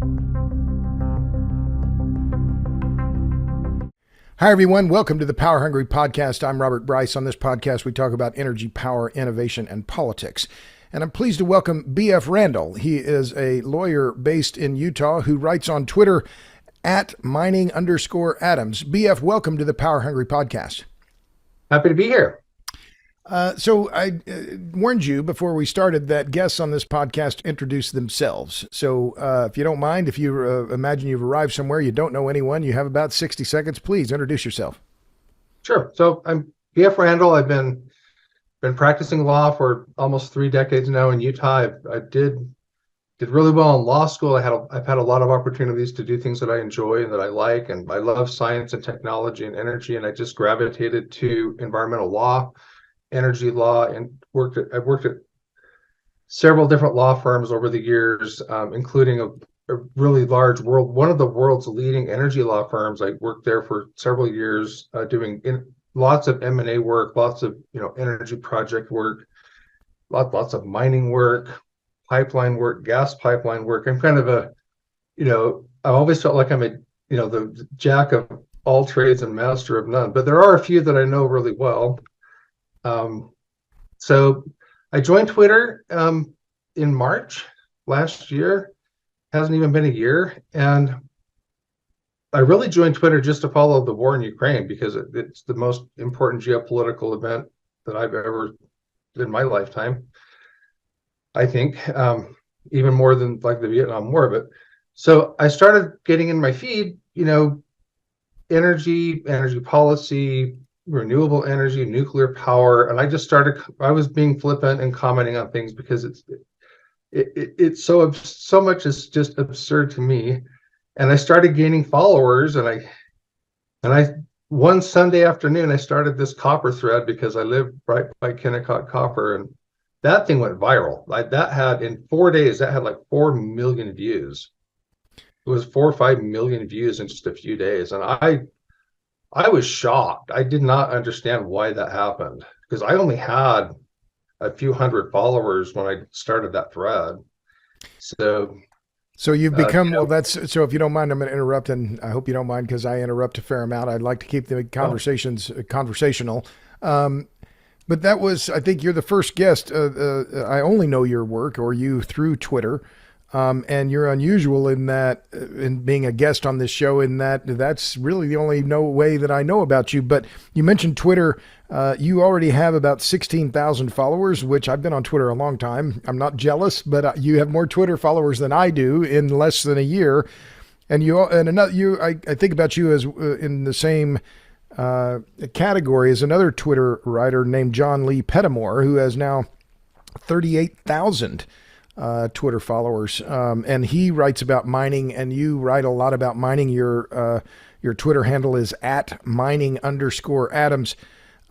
Hi, everyone. Welcome to the Power Hungry Podcast. I'm Robert Bryce. On this podcast, we talk about energy, power, innovation, and politics. And I'm pleased to welcome BF Randall. He is a lawyer based in Utah who writes on Twitter at mining_Adams. BF, welcome to the Power Hungry Podcast. Happy to be here. So I warned you before we started that guests on this podcast introduce themselves. So if you don't mind, if you imagine you've arrived somewhere, you don't know anyone, you have about 60 seconds, please introduce yourself. Sure. So I'm BF Randall. I've been practicing law for almost 3 decades now in Utah. I did really well in law school. I've had a lot of opportunities to do things that I enjoy and that I like, and I love science and technology and energy, and I just gravitated to environmental law, energy law, and I've worked at several different law firms over the years, including a really large one of the world's leading energy law firms. I worked there for several years, doing lots of M&A work, lots of energy project work, lots of mining work, pipeline work, gas pipeline work. I'm kind of I always felt like I'm the jack of all trades and master of none, but there are a few that I know really well. So I joined Twitter in March last year. Hasn't even been a year, and I really joined Twitter just to follow the war in Ukraine because it's the most important geopolitical event that I've ever in my lifetime. I think even more than like the Vietnam War. But so I started getting in my feed, energy policy, renewable energy, nuclear power, and I was being flippant and commenting on things because it's so much is just absurd to me. And I started gaining followers, and I one Sunday afternoon I started this copper thread because I live right by Kennecott Copper, and that thing went viral. That had in 4 days that had like 4 million views. It was 4 or 5 million views in just a few days, and I was shocked. I did not understand why that happened because I only had a few hundred followers when I started that thread. So you've become, so if you don't mind, I'm going to interrupt, and I hope you don't mind because I interrupt a fair amount. I'd like to keep the conversations conversational. But that was, I think you're the first guest. I only know your work or you through Twitter. And you're unusual in that, in being a guest on this show, in that that's really the only way that I know about you. But you mentioned Twitter. You already have about 16,000 followers, which I've been on Twitter a long time. I'm not jealous, but you have more Twitter followers than I do in less than a year. And I think about you as in the same category as another Twitter writer named John Lee Pettimore, who has now 38,000 Twitter followers, and he writes about mining, and you write a lot about mining. Your Twitter handle is at mining_Adams,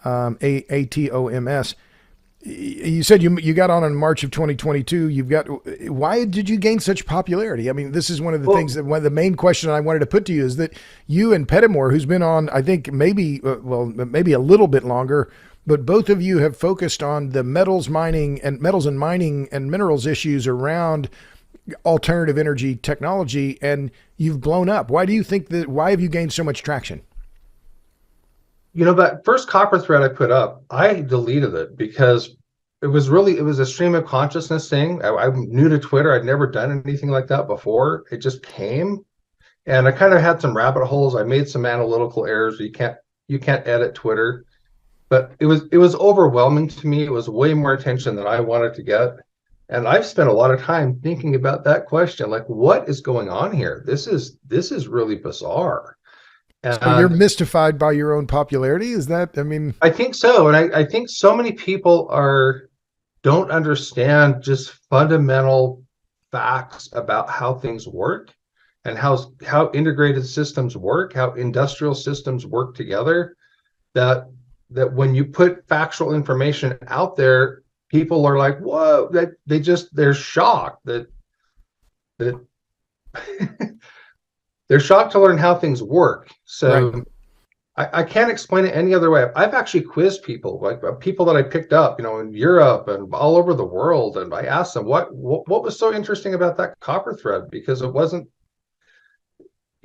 ATOMS. You said you got on in March of 2022. Why did you gain such popularity? I mean, this is one of the things that one of the main question I wanted to put to you is that you and Pettimore, who's been on, I think maybe a little bit longer, but both of you have focused on the metals and mining and minerals issues around alternative energy technology, and you've blown up. Why have you gained so much traction? That first copper thread I put up, I deleted it because it was a stream of consciousness thing. I'm new to Twitter. I'd never done anything like that before. It just came, and I kind of had some rabbit holes. I made some analytical errors. You can't edit Twitter. But it was overwhelming to me. It was way more attention than I wanted to get. And I've spent a lot of time thinking about that question, like, what is going on here? This is really bizarre. And so you're mystified by your own popularity? Is that, I mean? I think so. And I think so many people don't understand just fundamental facts about how things work and how integrated systems work, how industrial systems work together, that when you put factual information out there, people are like, whoa, they're shocked that they're shocked to learn how things work. So right. I can't explain it any other way. I've actually quizzed people, like people that I picked up, in Europe and all over the world, and I asked them what was so interesting about that copper thread, because it wasn't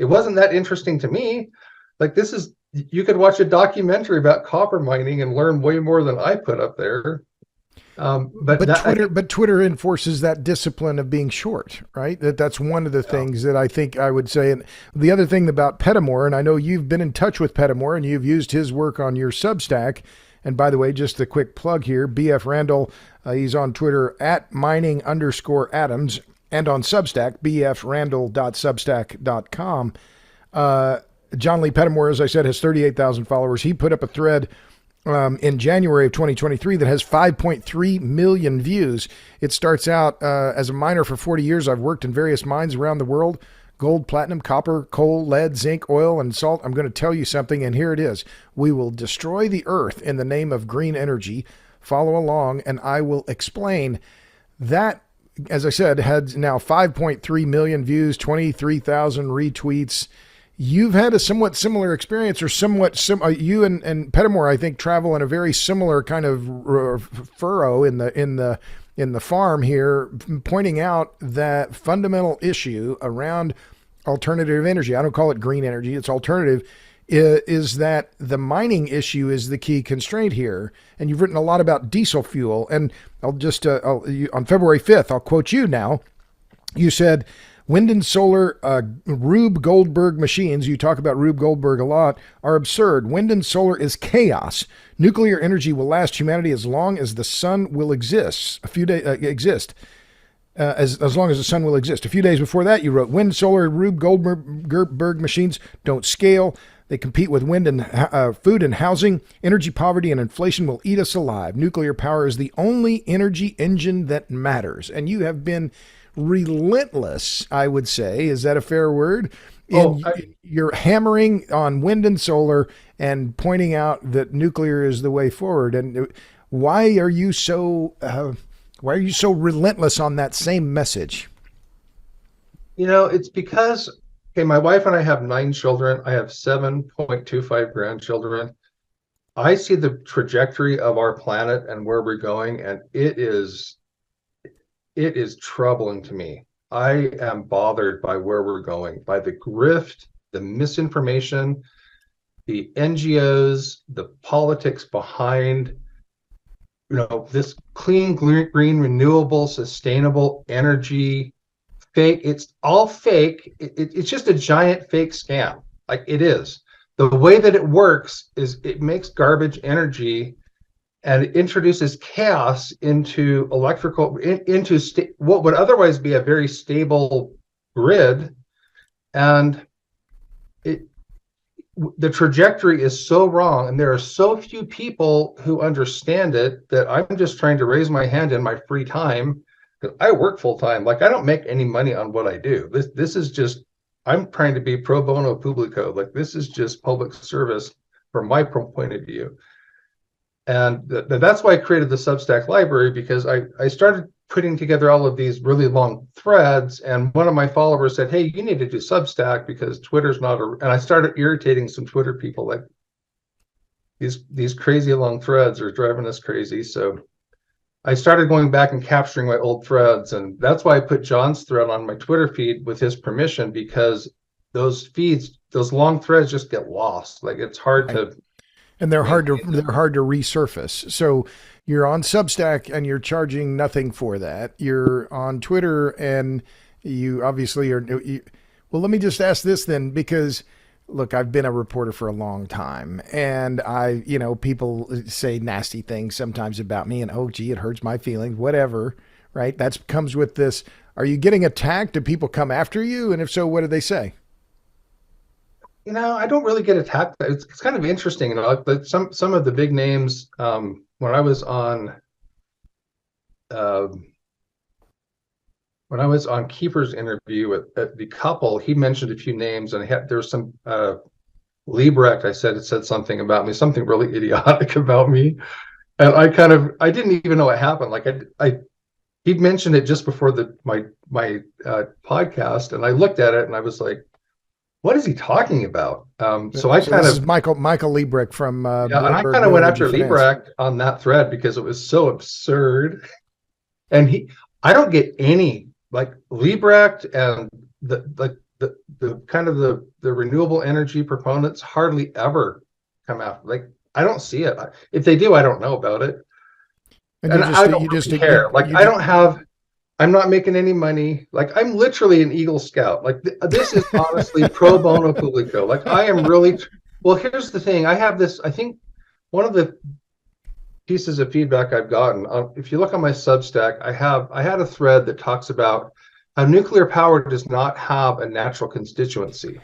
it wasn't that interesting to me. Like, you could watch a documentary about copper mining and learn way more than I put up there. But Twitter enforces that discipline of being short, right? That's one of the things that I think I would say. And the other thing about Pettimore, and I know you've been in touch with Pettimore and you've used his work on your Substack. And by the way, just a quick plug here, BF Randall, he's on Twitter at mining_atoms and on Substack, bfrandall.substack.com. John Lee Pettimore, as I said, has 38,000 followers. He put up a thread in January of 2023 that has 5.3 million views. It starts out as a miner for 40 years. I've worked in various mines around the world: gold, platinum, copper, coal, lead, zinc, oil, and salt. I'm going to tell you something, and here it is. We will destroy the earth in the name of green energy. Follow along, and I will explain. That, as I said, had now 5.3 million views, 23,000 retweets. You've had a somewhat similar experience, or you and Pettimore, I think, travel in a very similar kind of furrow in the farm here, pointing out that fundamental issue around alternative energy. I don't call it green energy; it's alternative. Is that the mining issue is the key constraint here? And you've written a lot about diesel fuel. And I'll just on February 5th, I'll quote you now. You said, wind and solar Rube Goldberg machines, you talk about Rube Goldberg a lot, are absurd. Wind and solar is chaos. Nuclear energy will last humanity as long as the sun will exist. As long as the sun will exist. A few days before that, you wrote, wind, solar, Rube Goldberg machines don't scale. They compete with wind and food and housing. Energy poverty and inflation will eat us alive. Nuclear power is the only energy engine that matters. And you have been relentless, I would say. Is that a fair word? You're hammering on wind and solar and pointing out that nuclear is the way forward. And why are you so relentless on that same message? It's because, my wife and I have 9 children. I have 7.25 grandchildren. I see the trajectory of our planet and where we're going, and it is troubling to me. I am bothered by where we're going, by the grift, the misinformation, the NGOs, the politics behind, this clean, green, renewable, sustainable energy fake. It's all fake. It's just a giant fake scam. Like, it is. The way that it works is it makes garbage energy and it introduces chaos into what would otherwise be a very stable grid. And the trajectory is so wrong, and there are so few people who understand it that I'm just trying to raise my hand in my free time, because I work full time. Like, I don't make any money on what I do. This is just, I'm trying to be pro bono publico. Like, this is just public service from my point of view. And that's why I created the Substack library, because I started putting together all of these really long threads, and one of my followers said, hey, you need to do Substack because Twitter's not and I started irritating some Twitter people. Like, these crazy long threads are driving us crazy. So I started going back and capturing my old threads, and that's why I put John's thread on my Twitter feed with his permission, because those long threads just get lost. Like, it's hard to. And they're hard to resurface. So you're on Substack and you're charging nothing for that. You're on Twitter and you obviously are. Well, let me just ask this then, because look, I've been a reporter for a long time, and people say nasty things sometimes about me, and oh gee, it hurts my feelings, whatever, right? That comes with this. Are you getting attacked? Do people come after you? And if so, what do they say? I don't really get attacked. It's kind of interesting. Some of the big names, when I was on Kiefer's interview with the couple, he mentioned a few names, and there was some Liebrecht. It said something about me, something really idiotic about me, and I didn't even know what happened. Like, he'd mentioned it just before my podcast, and I looked at it and I was like, what is he talking about? This is Michael Liebrecht from and I kind of went after Liebrecht on that thread because it was so absurd. And I don't get any, like, Liebrecht and the the kind of the renewable energy proponents hardly ever come after. Like, I don't see it. If they do, I don't know about it. And And I don't really care. Like, I don't have, I'm not making any money. Like, I'm literally an Eagle Scout. Like, this is honestly pro bono publico. Like, I am really, well, here's the thing. I have this, I think one of the pieces of feedback I've gotten, if you look on my Substack, I had a thread that talks about how nuclear power does not have a natural constituency.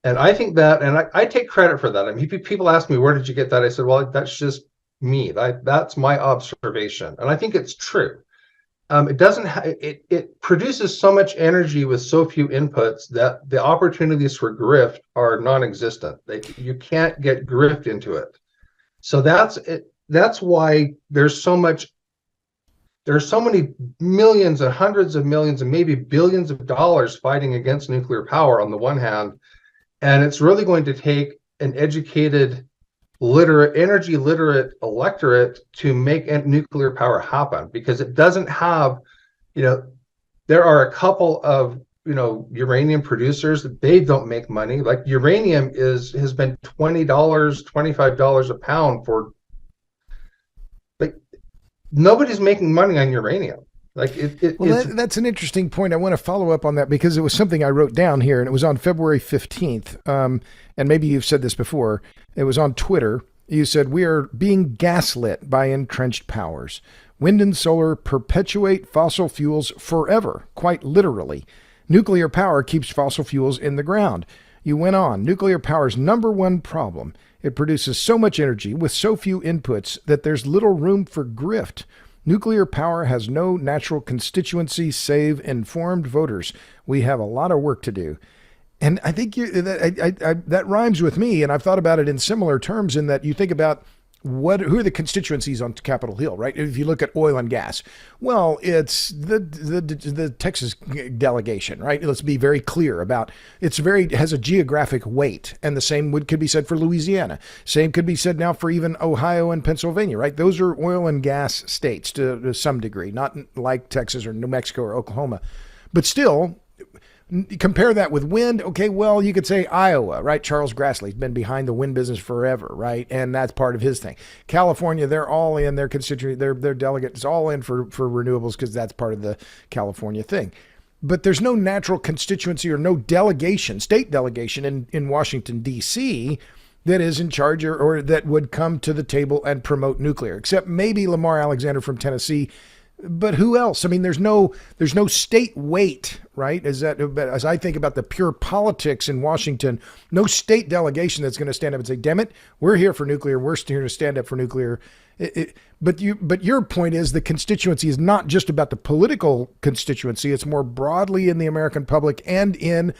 And I think that, and I take credit for that. I mean, people ask me, where did you get that? I said, well, that's just me. That's my observation. And I think it's true. It doesn't, it produces so much energy with so few inputs that the opportunities for grift are non-existent. You can't get grift into it. So that's it. That's why there's so many millions and hundreds of millions and maybe billions of dollars fighting against nuclear power on the one hand. And it's really going to take an educated, energy literate electorate to make nuclear power happen, because it doesn't have, there are a couple of, uranium producers that they don't make money. Like, uranium has been $20, $25 a pound for, like, nobody's making money on uranium. Like, that's an interesting point. I want to follow up on that because it was something I wrote down here, and it was on February 15th. And maybe you've said this before. It was on Twitter. You said, we are being gaslit by entrenched powers. Wind and solar perpetuate fossil fuels forever, quite literally. Nuclear power keeps fossil fuels in the ground. You went on. Nuclear power's number one problem. It produces so much energy with so few inputs that there's little room for grift. Nuclear power has no natural constituency save informed voters. We have a lot of work to do. And I think that rhymes with me, and I've thought about it in similar terms, in that you think about who are the constituencies on Capitol Hill, right? If you look at oil and gas, well, it's the Texas delegation, right? Let's be very clear about has a geographic weight, and the same could be said for Louisiana. Same could be said now for even Ohio and Pennsylvania, right? Those are oil and gas states to some degree, not like Texas or New Mexico or Oklahoma, but still. Compare that with wind. Okay, well, you could say Iowa, right? Charles Grassley's been behind the wind business forever, right? And that's part of his thing. California, they're all in, their constituent, their delegates all in for renewables because that's part of the California thing. But there's no natural constituency or no delegation, state delegation in Washington, D.C. that is in charge or that would come to the table and promote nuclear, except maybe Lamar Alexander from Tennessee. But who else? I mean, there's no state weight, right? As I think about the pure politics in Washington, no state delegation that's going to stand up and say, damn it, we're here for nuclear. We're here to stand up for nuclear. But your point is the constituency is not just about the political constituency. It's more broadly in the American public and in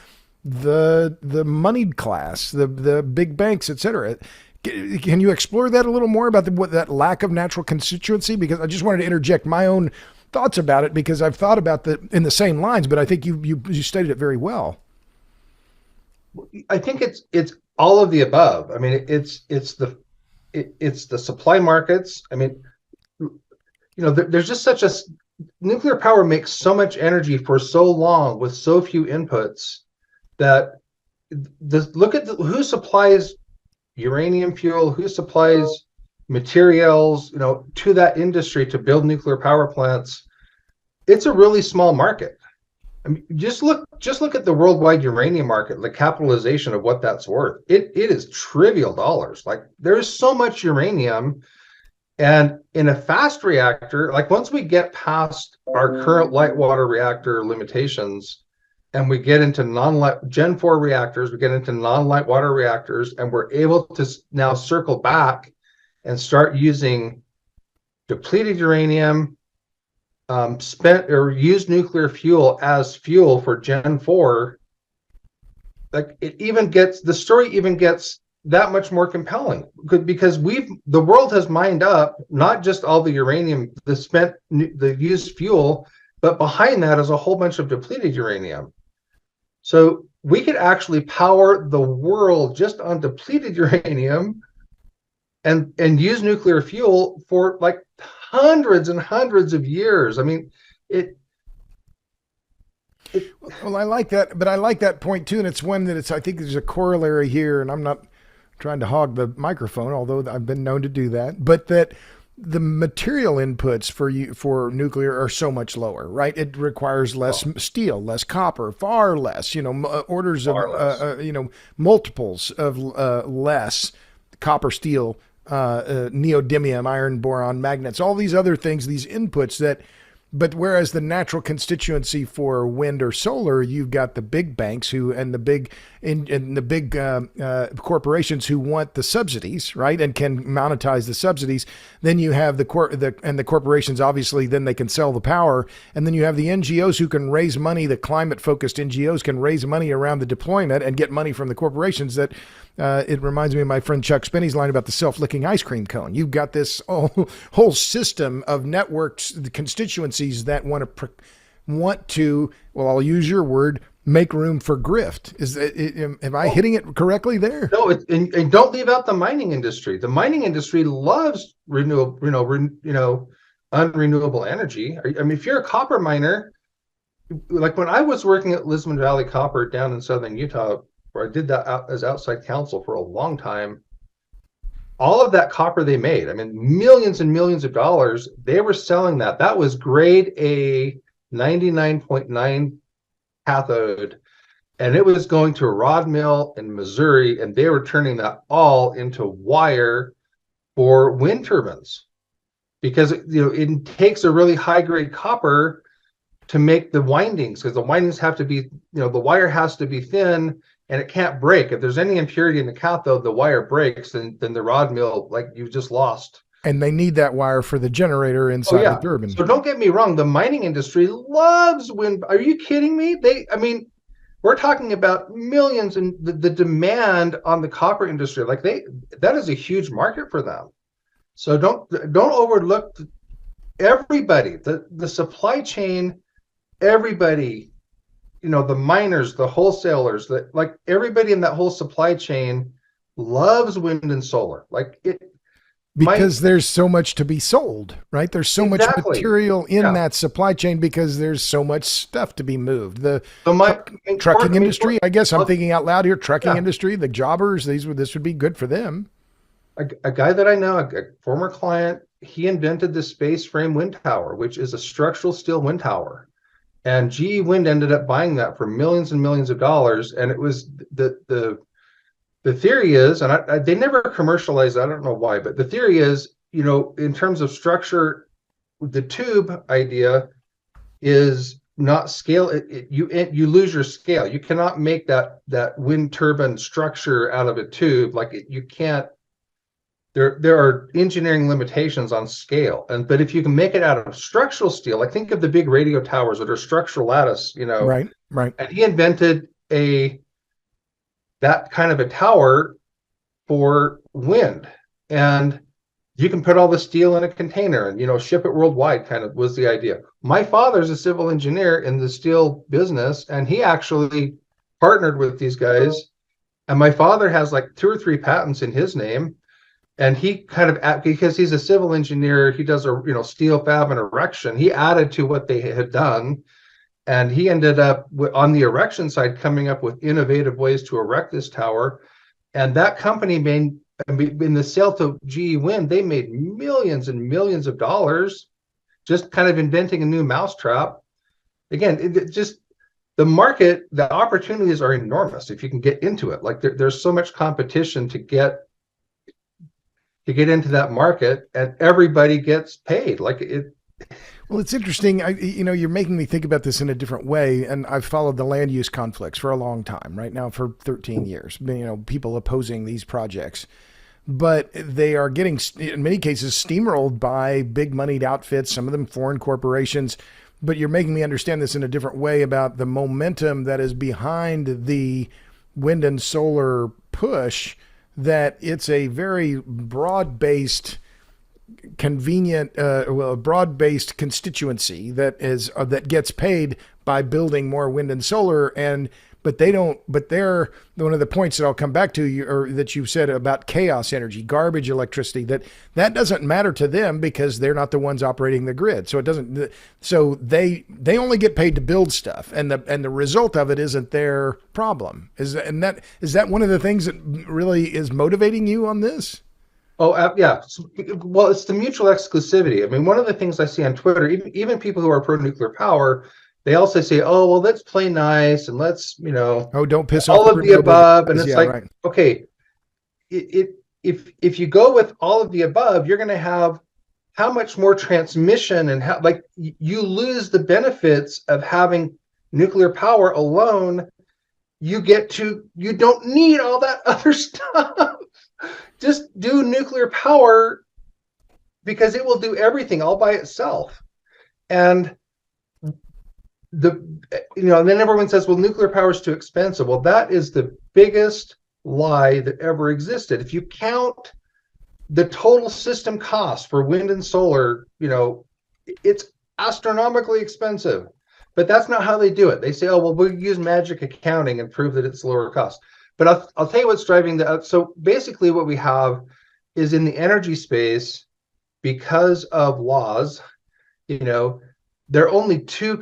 the moneyed class, the big banks, et cetera. Can you explore that a little more about that lack of natural constituency? Because I just wanted to interject my own thoughts about it, because I've thought about that in the same lines, but I think you stated it very well. I think it's all of the above. I mean, it's the supply markets. I mean, there's just nuclear power makes so much energy for so long with so few inputs that look at who supplies uranium fuel, who supplies materials, to that industry to build nuclear power plants. It's a really small market. I mean, just look at the worldwide uranium market, the capitalization of what that's worth. It is trivial dollars. Like, there's so much uranium, and in a fast reactor, like, once we get past our current light water reactor limitations, and we get into Gen 4 reactors, we get into non-light water reactors, and we're able to now circle back and start using depleted uranium, spent or used nuclear fuel as fuel for Gen 4. Like, the story even gets that much more compelling, because the world has mined up not just all the uranium, the used fuel, but behind that is a whole bunch of depleted uranium. So we could actually power the world just on depleted uranium and use nuclear fuel for like hundreds and hundreds of years. I mean, Well, I like that, but I like that point too, and it's one that I think there's a corollary here, and I'm not trying to hog the microphone, although I've been known to do that, but that the material inputs for nuclear are so much lower, right? It requires less steel, less copper, far less, orders of, multiples of less copper, steel, neodymium, iron, boron, magnets, all these other things, these inputs but whereas the natural constituency for wind or solar, you've got the big banks and the big corporations who want the subsidies, right, and can monetize the subsidies. Then you have the corporations, obviously, then they can sell the power, and then you have the NGOs who can raise money. The climate-focused NGOs can raise money around the deployment and get money from the corporations. That it reminds me of my friend Chuck Spinney's line about the self-licking ice cream cone. You've got this whole system of networks, the constituencies that want to, well, I'll use your word, make room for grift. Am I hitting it correctly there? No, and don't leave out the mining industry. The mining industry loves unrenewable energy. I mean, if you're a copper miner, like when I was working at Lisbon Valley Copper down in southern Utah, where I did that as outside counsel for a long time, all of that copper they made, I mean, millions and millions of dollars, they were selling that. That was grade A 99.9 cathode. And it was going to a rod mill in Missouri, and they were turning that all into wire for wind turbines. Because it takes a really high grade copper to make the windings, because the windings have to be, the wire has to be thin and it can't break. If there's any impurity in the cathode, the wire breaks, then the rod mill, like, you've just lost. And they need that wire for the generator inside the turbine. So don't get me wrong, the mining industry loves wind. Are you kidding me? We're talking about millions, and the demand on the copper industry, that is a huge market for them. So don't overlook everybody, the supply chain, everybody, the miners, the wholesalers, everybody in that whole supply chain loves wind and solar. Because there's so much to be sold, right? There's so much material in that supply chain because there's so much stuff to be moved. The trucking industry, I guess I'm thinking out loud here, trucking industry, the jobbers, this would be good for them. A guy that I know, a former client, he invented the space frame wind tower, which is a structural steel wind tower. And GE Wind ended up buying that for millions and millions of dollars. And it was the theory is, and they never commercialized, I don't know why, but the theory is, in terms of structure, the tube idea is not scale. You lose your scale. You cannot make that wind turbine structure out of a tube. You can't. There are engineering limitations on scale, but if you can make it out of structural steel, think of the big radio towers that are structural lattice, Right. And he invented that kind of a tower for wind, and you can put all the steel in a container and ship it worldwide. Kind of was the idea. My father's a civil engineer in the steel business, and he actually partnered with these guys. And my father has 2 or 3 patents in his name. And he because he's a civil engineer, he does a steel fab and erection. He added to what they had done, and he ended up on the erection side coming up with innovative ways to erect this tower. And that company made, in the sale to GE Wind, they made millions and millions of dollars just kind of inventing a new mousetrap. Again, the market, the opportunities are enormous if you can get into it. There's so much competition to get into that market, and everybody gets paid. Well, it's interesting. You're making me think about this in a different way. And I've followed the land use conflicts for a long time, right now for 13 years, people opposing these projects, but they are getting, in many cases, steamrolled by big moneyed outfits, some of them foreign corporations. But you're making me understand this in a different way about the momentum that is behind the wind and solar push, that it's a very broad-based, convenient, broad-based constituency that gets paid by building more wind and solar, and but they don't. But they're one of the points that I'll come back to you, or that you said about chaos energy, garbage electricity. That doesn't matter to them because they're not the ones operating the grid. So it doesn't. So they only get paid to build stuff, and the result of it isn't their problem. Is that one of the things that really is motivating you on this? Oh, yeah. Well, it's the mutual exclusivity. I mean, one of the things I see on Twitter, even people who are pro nuclear power, they also say, "Oh, well, let's play nice and let's, oh, don't piss off all of the above." And it's yeah, like, right. okay, if you go with all of the above, you're going to have how much more transmission and how, like, you lose the benefits of having nuclear power alone. You don't need all that other stuff. Just do nuclear power because it will do everything all by itself. And and then everyone says, well, nuclear power is too expensive. Well, that is the biggest lie that ever existed. If you count the total system cost for wind and solar, it's astronomically expensive. But that's not how they do it. They say, oh, well, we'll use magic accounting and prove that it's lower cost. But I'll tell you what's driving that. So basically what we have is in the energy space, because of laws, there are only two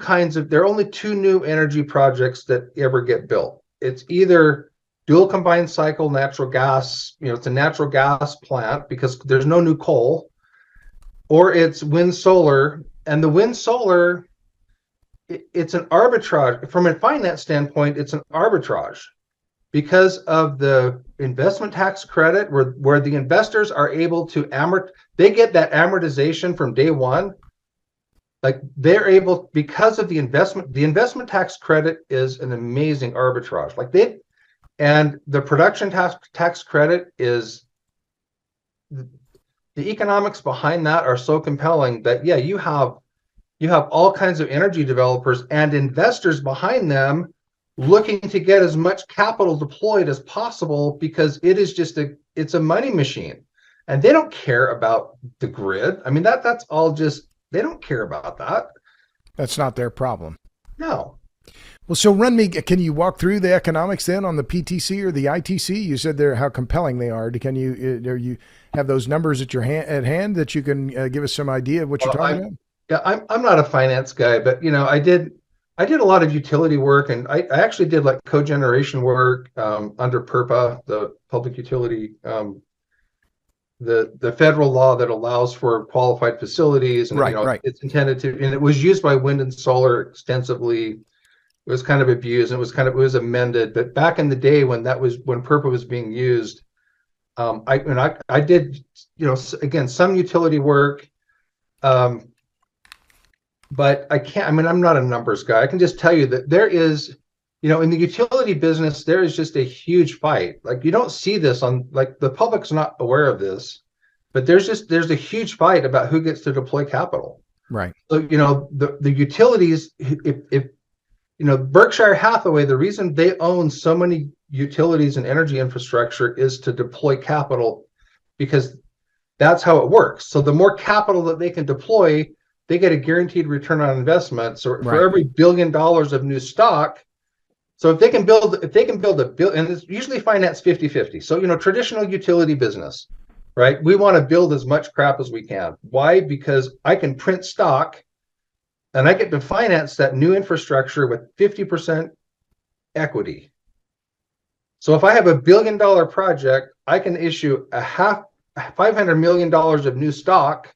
new energy projects that ever get built. It's either dual combined cycle natural gas, it's a natural gas plant because there's no new coal, or it's wind solar. And the wind solar, it's an arbitrage. From a finance standpoint, it's an arbitrage because of the investment tax credit where the investors are able to they get that amortization from day one. Like they're able, because of the investment tax credit is an amazing arbitrage. And the production tax credit is, the economics behind that are so compelling that, yeah, you have all kinds of energy developers and investors behind them looking to get as much capital deployed as possible because it is it's a money machine, and they don't care about the grid. I mean, that's all just, they don't care about that. That's not their problem. No. Well, so can you walk through the economics then on the PTC or the ITC? You said how compelling they are. Can you have those numbers at hand that you can give us some idea of what you're talking about? Yeah, I'm not a finance guy, but I did a lot of utility work, and I actually did like cogeneration work under PURPA, the public utility, the federal law that allows for qualified facilities, and right. It's intended to, and it was used by wind and solar extensively. It was kind of abused, and it was amended. But back in the day when PURPA was being used, I did again some utility work. But I'm not a numbers guy. I can just tell you that there is, in the utility business, there is just a huge fight. Like, you don't see this the public's not aware of this, but there's a huge fight about who gets to deploy capital. Right. So, the utilities, if Berkshire Hathaway, the reason they own so many utilities and energy infrastructure is to deploy capital, because that's how it works. So the more capital that they can deploy, they get a guaranteed return on investment. So for every $1 billion of new stock, so if they can build a bill, and it's usually financed 50-50. So, traditional utility business, right? We want to build as much crap as we can. Why? Because I can print stock and I get to finance that new infrastructure with 50% equity. So if I have $1 billion project, I can issue $500 million of new stock,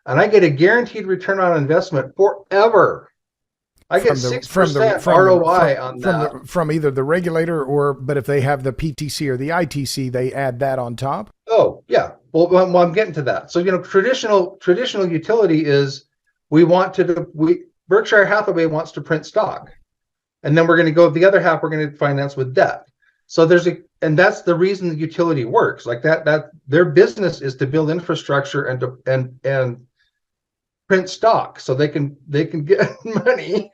and I get a guaranteed return on investment forever. I get 6% ROI on that. From either the regulator but if they have the PTC or the ITC, they add that on top? Oh, yeah. Well, I'm getting to that. So, traditional utility is Berkshire Hathaway wants to print stock. And then we're going to go, the other half we're going to finance with debt. So and that's the reason the utility works. Like that their business is to build infrastructure and print stock so they can get money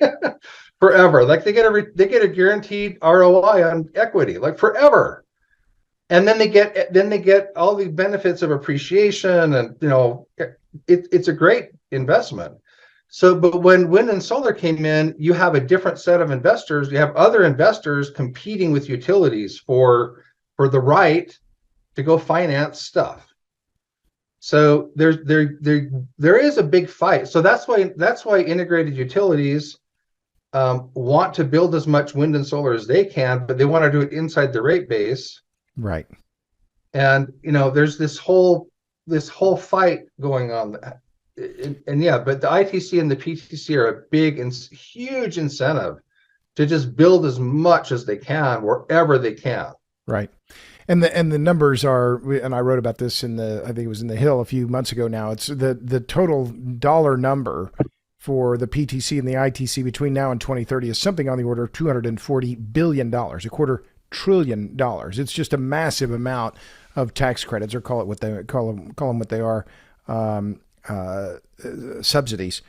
forever. Like they get a guaranteed ROI on equity, like forever. And then they get all the benefits of appreciation, and it's a great investment. So, but when wind and solar came in, you have a different set of investors. You have other investors competing with utilities for the right to go finance stuff. So there is a big fight. So that's why integrated utilities want to build as much wind and solar as they can, but they want to do it inside the rate base. Right. And there's this whole fight going on. And yeah, but the ITC and the PTC are a big and huge incentive to just build as much as they can wherever they can. Right. And the numbers are, and I wrote about this I think it was in the Hill a few months ago now. It's the total dollar number for the PTC and the ITC between now and 2030 is something on the order of $240 billion, $250 billion. It's just a massive amount of tax credits, or call them what they are, subsidies.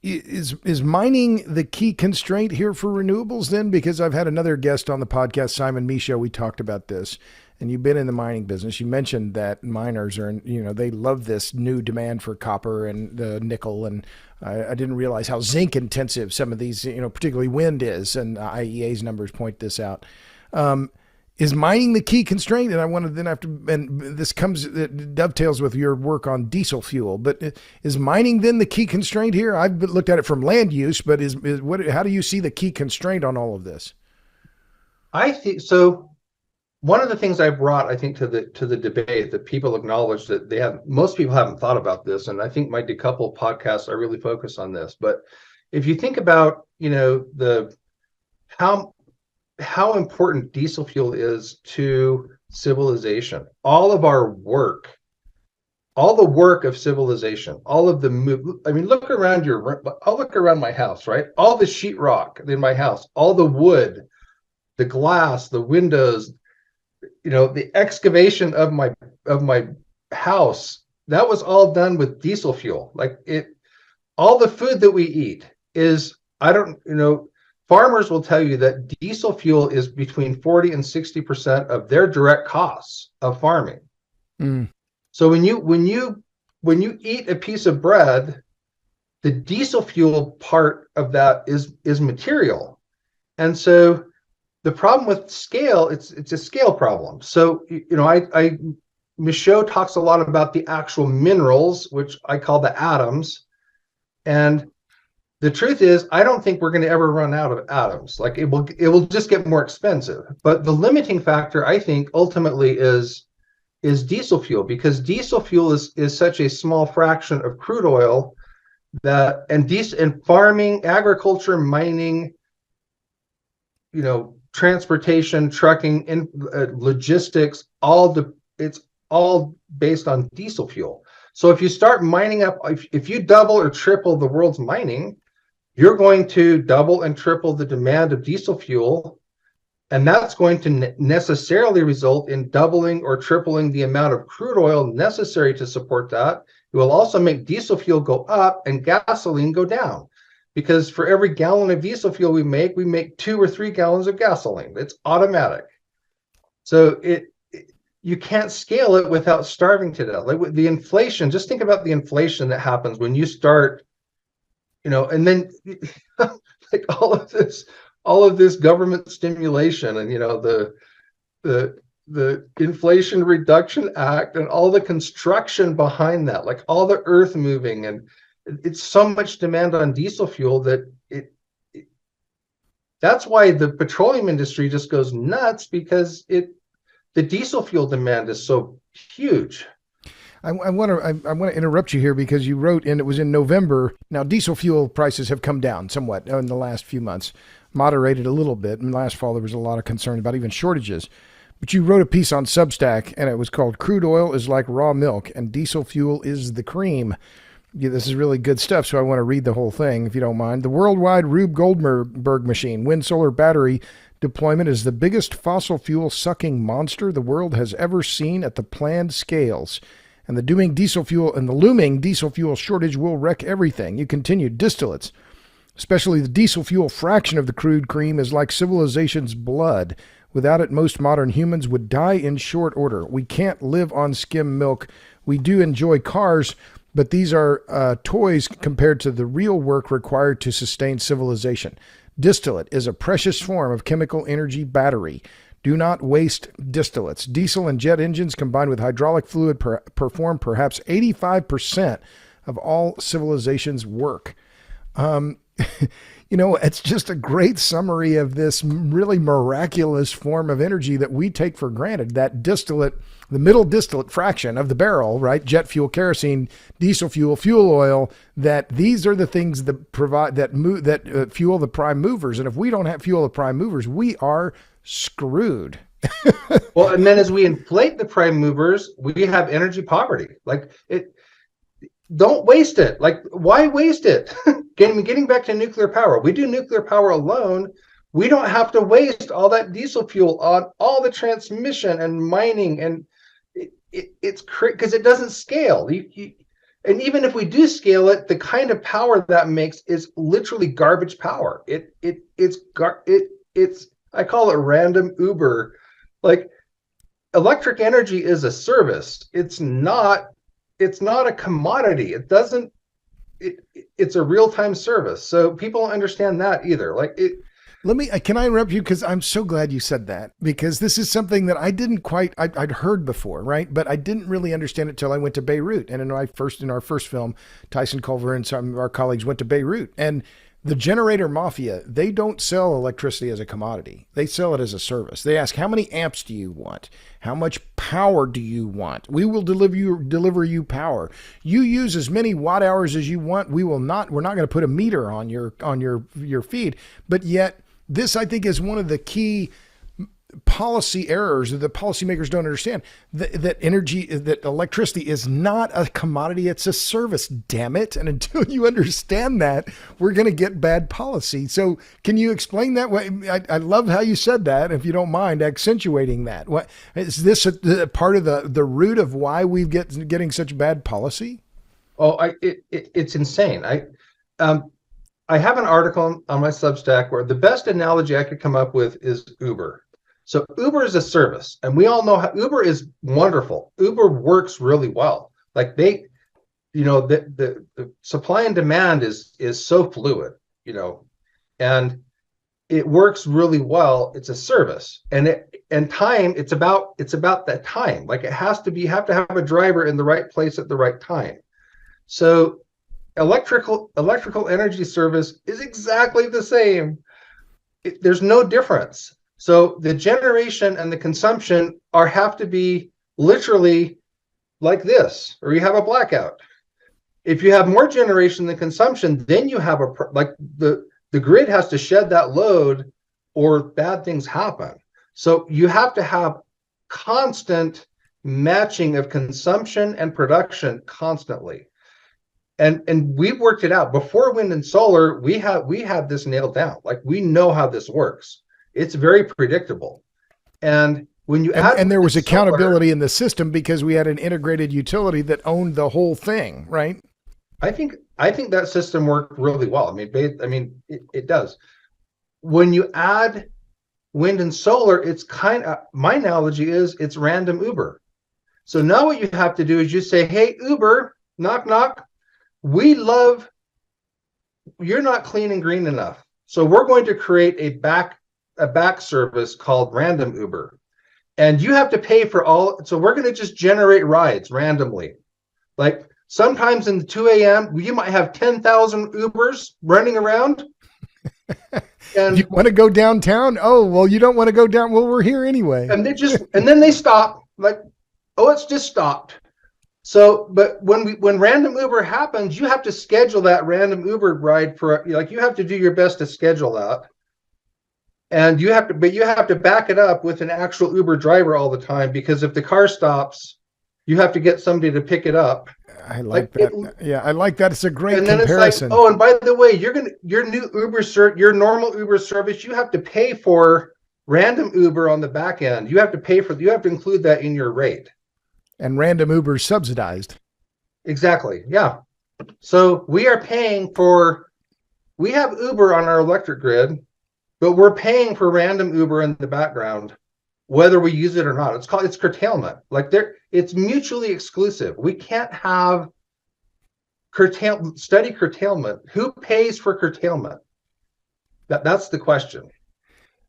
Is mining the key constraint here for renewables then? Because I've had another guest on the podcast, Simon Michaud. We talked about this, and you've been in the mining business. You mentioned that miners are, they love this new demand for copper and the nickel. And I didn't realize how zinc intensive some of these, particularly wind is. And IEA's numbers point this out. Is mining the key constraint? And I wanted then and this dovetails with your work on diesel fuel, but is mining then the key constraint here? I've looked at it from land use, but how do you see the key constraint on all of this? I think so. One of the things I brought, I think, to the debate that people acknowledge that most people haven't thought about this, and I think my decouple podcasts are really focused on this. But if you think about, how important diesel fuel is to civilization, all the work of civilization, look around I'll look around my house, right? All the sheetrock in my house, all the wood, the glass, the windows, the excavation of my house, that was all done with diesel fuel. All the food that we eat is, farmers will tell you that diesel fuel is between 40 and 60% of their direct costs of farming. Mm. So when you eat a piece of bread, the diesel fuel part of that is material. And so the problem with scale, it's a scale problem. So, Michaud talks a lot about the actual minerals, which I call the atoms. And the truth is, I don't think we're going to ever run out of atoms. It will just get more expensive. But the limiting factor, I think, ultimately is diesel fuel, because diesel fuel is such a small fraction of crude oil and farming, agriculture, mining, transportation, trucking, and logistics, it's all based on diesel fuel. So if you start mining up, if you double or triple the world's mining, you're going to double and triple the demand of diesel fuel, and that's going to necessarily result in doubling or tripling the amount of crude oil necessary to support that. It will also make diesel fuel go up and gasoline go down, because for every gallon of diesel fuel we make 2 or 3 gallons of gasoline. It's automatic. So you can't scale it without starving to death. With the inflation, just think about the inflation that happens when you start, and then all of this government stimulation, and the Inflation Reduction Act and all the construction behind that, all the earth moving, and it's so much demand on diesel fuel that that's why the petroleum industry just goes nuts, because the diesel fuel demand is so huge. I want to interrupt you here, because you wrote, and it was in November. Now, diesel fuel prices have come down somewhat in the last few months, moderated a little bit. And last fall, there was a lot of concern about even shortages. But you wrote a piece on Substack, and it was called "Crude Oil is like raw milk, and diesel fuel is the cream." Yeah, this is really good stuff, so I want to read the whole thing, if you don't mind. The worldwide Rube Goldberg machine, wind solar battery deployment, is the biggest fossil fuel sucking monster the world has ever seen at the planned scales. And the looming diesel fuel shortage will wreck everything. You continued, distillates, especially the diesel fuel fraction of the crude cream, is like civilization's blood. Without it, most modern humans would die in short order. We can't live on skim milk. We do enjoy cars, but these are toys compared to the real work required to sustain civilization. Distillate is a precious form of chemical energy battery. Do not waste distillates. Diesel and jet engines combined with hydraulic fluid perform perhaps 85% of all civilization's work. It's just a great summary of this really miraculous form of energy that we take for granted. That distillate, the middle distillate fraction of the barrel, right? Jet fuel, kerosene, diesel fuel, fuel oil, that these are the things that provide, that fuel the prime movers. And if we don't have fuel the prime movers, we are screwed. Well, and then as we inflate the prime movers, we have energy poverty. Like don't waste it. Like, why waste it? Getting back to nuclear power, we do nuclear power alone. We don't have to waste all that diesel fuel on all the transmission and mining, and it's because it doesn't scale. And even if we do scale it, the kind of power that makes is literally garbage power. It's I call it random Uber. Like, electric energy is a service. It's not a commodity. It's a real-time service. So people don't understand that either. Can I interrupt you? Because I'm so glad you said that, because this is something that I didn't I'd heard before, right? But I didn't really understand it till I went to Beirut. And in our first film, Tyson Culver and some of our colleagues went to Beirut, and the generator mafia, they don't sell electricity as a commodity. They sell it as a service. They ask, how many amps do you want? How much power do you want? We will deliver you power. You use as many watt hours as you want. We're not going to put a meter on your feed. But yet this, I think, is one of the key policy errors that the policymakers don't understand, that electricity is not a commodity, it's a service, damn it. And until you understand that, we're going to get bad policy. So can you explain that? I love how you said that, if you don't mind accentuating that. What is this a part of the root of why we've getting such bad policy? It's insane. I have an article on my Substack where the best analogy I could come up with is Uber. So Uber is a service, and we all know how Uber is wonderful. Uber works really well. Like the supply and demand is so fluid, and it works really well. It's a service, and time. It's about that time. Like, you have to have a driver in the right place at the right time. So electrical energy service is exactly the same. There's no difference. So the generation and the consumption have to be literally like this, or you have a blackout. If you have more generation than consumption, then you have the grid has to shed that load, or bad things happen. So you have to have constant matching of consumption and production constantly. And we've worked it out. Before wind and solar, we had this nailed down. Like, we know how this works. It's very predictable. And when you add, and there was accountability in the system because we had an integrated utility that owned the whole thing, right? I think that system worked really well. It does. When you add wind and solar, it's my analogy is it's random Uber. So now what you have to do is you say, hey, Uber, knock, knock. You're not clean and green enough. So we're going to create a back service called random Uber, and you have to pay for all. So we're going to just generate rides randomly. Like, sometimes in the 2 a.m. you might have 10,000 Ubers running around. And you want to go downtown? Oh, well, you don't want to go down. Well, we're here anyway. And then they stop. Like, oh, it's just stopped. So, but when random Uber happens, you have to schedule that random Uber ride you have to do your best to schedule that. And you have to back it up with an actual Uber driver all the time, because if the car stops, you have to get somebody to pick it up. I like that. I like that. It's a great and then comparison. It's like, oh, and by the way, your new your normal Uber service, you have to pay for random Uber on the back end. You have to include that in your rate. And random Uber subsidized. Exactly. Yeah. So we have Uber on our electric grid, but we're paying for random Uber in the background, whether we use it or not. It's curtailment. Like, it's mutually exclusive. We can't have study curtailment. Who pays for curtailment? That's the question.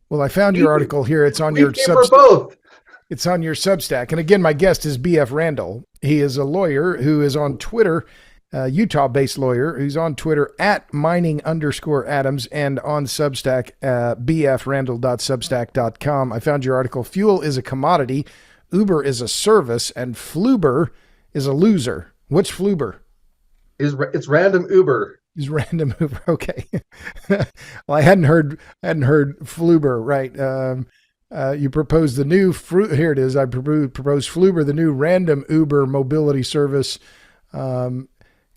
Well, I found your article here. It's on your pay for both. It's on your Substack. And again, my guest is BF Randall. He is a lawyer who is on Twitter, Utah-based lawyer who's on Twitter at mining_Adams and on Substack, bfrandall.substack.com. I found your article. Fuel is a commodity, Uber is a service, and Fluber is a loser. What's Fluber? It's random Uber. Is random Uber. Okay. Well, I hadn't heard Fluber, right? You proposed the new here it is. I proposed Fluber, the new random Uber mobility service.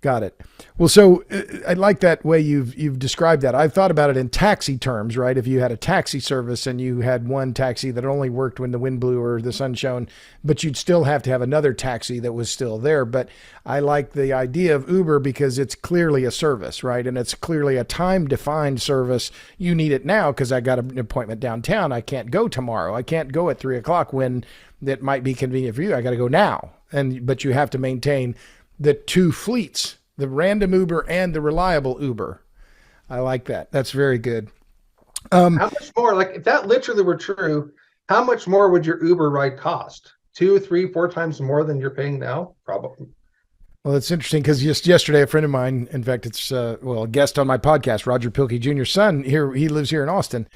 Got it. Well, so I like that way you've described that. I've thought about it in taxi terms, right? If you had a taxi service and you had one taxi that only worked when the wind blew or the sun shone, but you'd still have to have another taxi that was still there. But I like the idea of Uber because it's clearly a service, right? And it's clearly a time-defined service. You need it now because I got an appointment downtown. I can't go tomorrow. I can't go at 3:00 when that might be convenient for you. I got to go now. But you have to maintain the two fleets, the random Uber and the reliable Uber. I like that. That's very good. How much more, like if that literally were true, how much more would your Uber ride cost? 2, 3, 4 times more than you're paying now? Probably. Well, it's interesting because just yesterday, a friend of mine, in fact, it's a guest on my podcast, Roger Pilkey Jr.'s son here. He lives here in Austin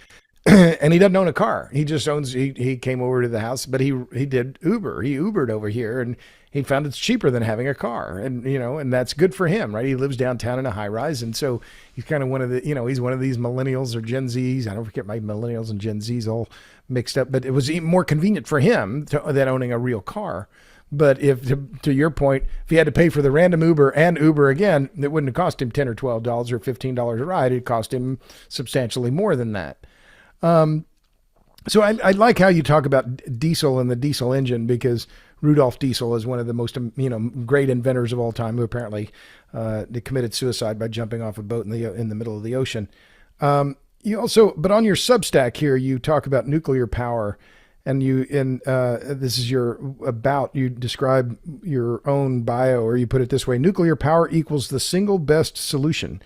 and he doesn't own a car. He just he came over to the house, but he did Uber. He Ubered over here and he found it's cheaper than having a car, and and that's good for him, right? He lives downtown in a high rise, and so he's kind of one of the, he's one of these millennials or Gen Zs. I don't forget my millennials and Gen Zs all mixed up, but it was even more convenient for him than owning a real car. But if to your point, if he had to pay for the random Uber and Uber again, it wouldn't have cost him $10 or $12 or $15 a ride. It cost him substantially more than that. So I like how you talk about diesel and the diesel engine because Rudolf Diesel is one of the most, great inventors of all time who apparently they committed suicide by jumping off a boat in the middle of the ocean. You also, but on your Substack here, you talk about nuclear power, and you describe your own bio, or you put it this way: nuclear power equals the single best solution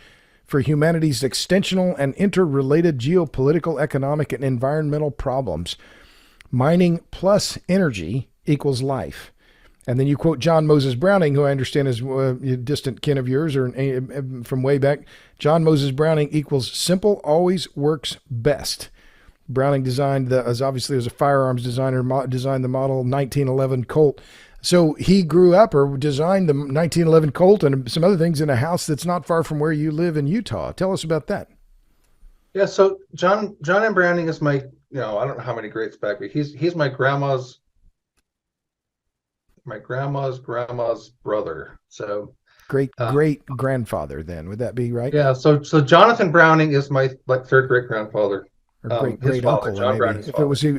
for humanity's extensional and interrelated geopolitical, economic, and environmental problems. Mining plus energy equals life. And then you quote John Moses Browning, who I understand is a distant kin of yours or from way back. John Moses Browning equals simple always works best. Browning designed as a firearms designer, designed the model 1911 Colt. So he grew up or designed the 1911 Colt and some other things in a house that's not far from where you live in Utah. Tell us about that. Yeah, so John M. Browning is my, I don't know how many greats back, but he's my grandma's grandma's brother. So great grandfather then, would that be right? Yeah, so Jonathan Browning is my third great grandfather. Or great uncle, maybe.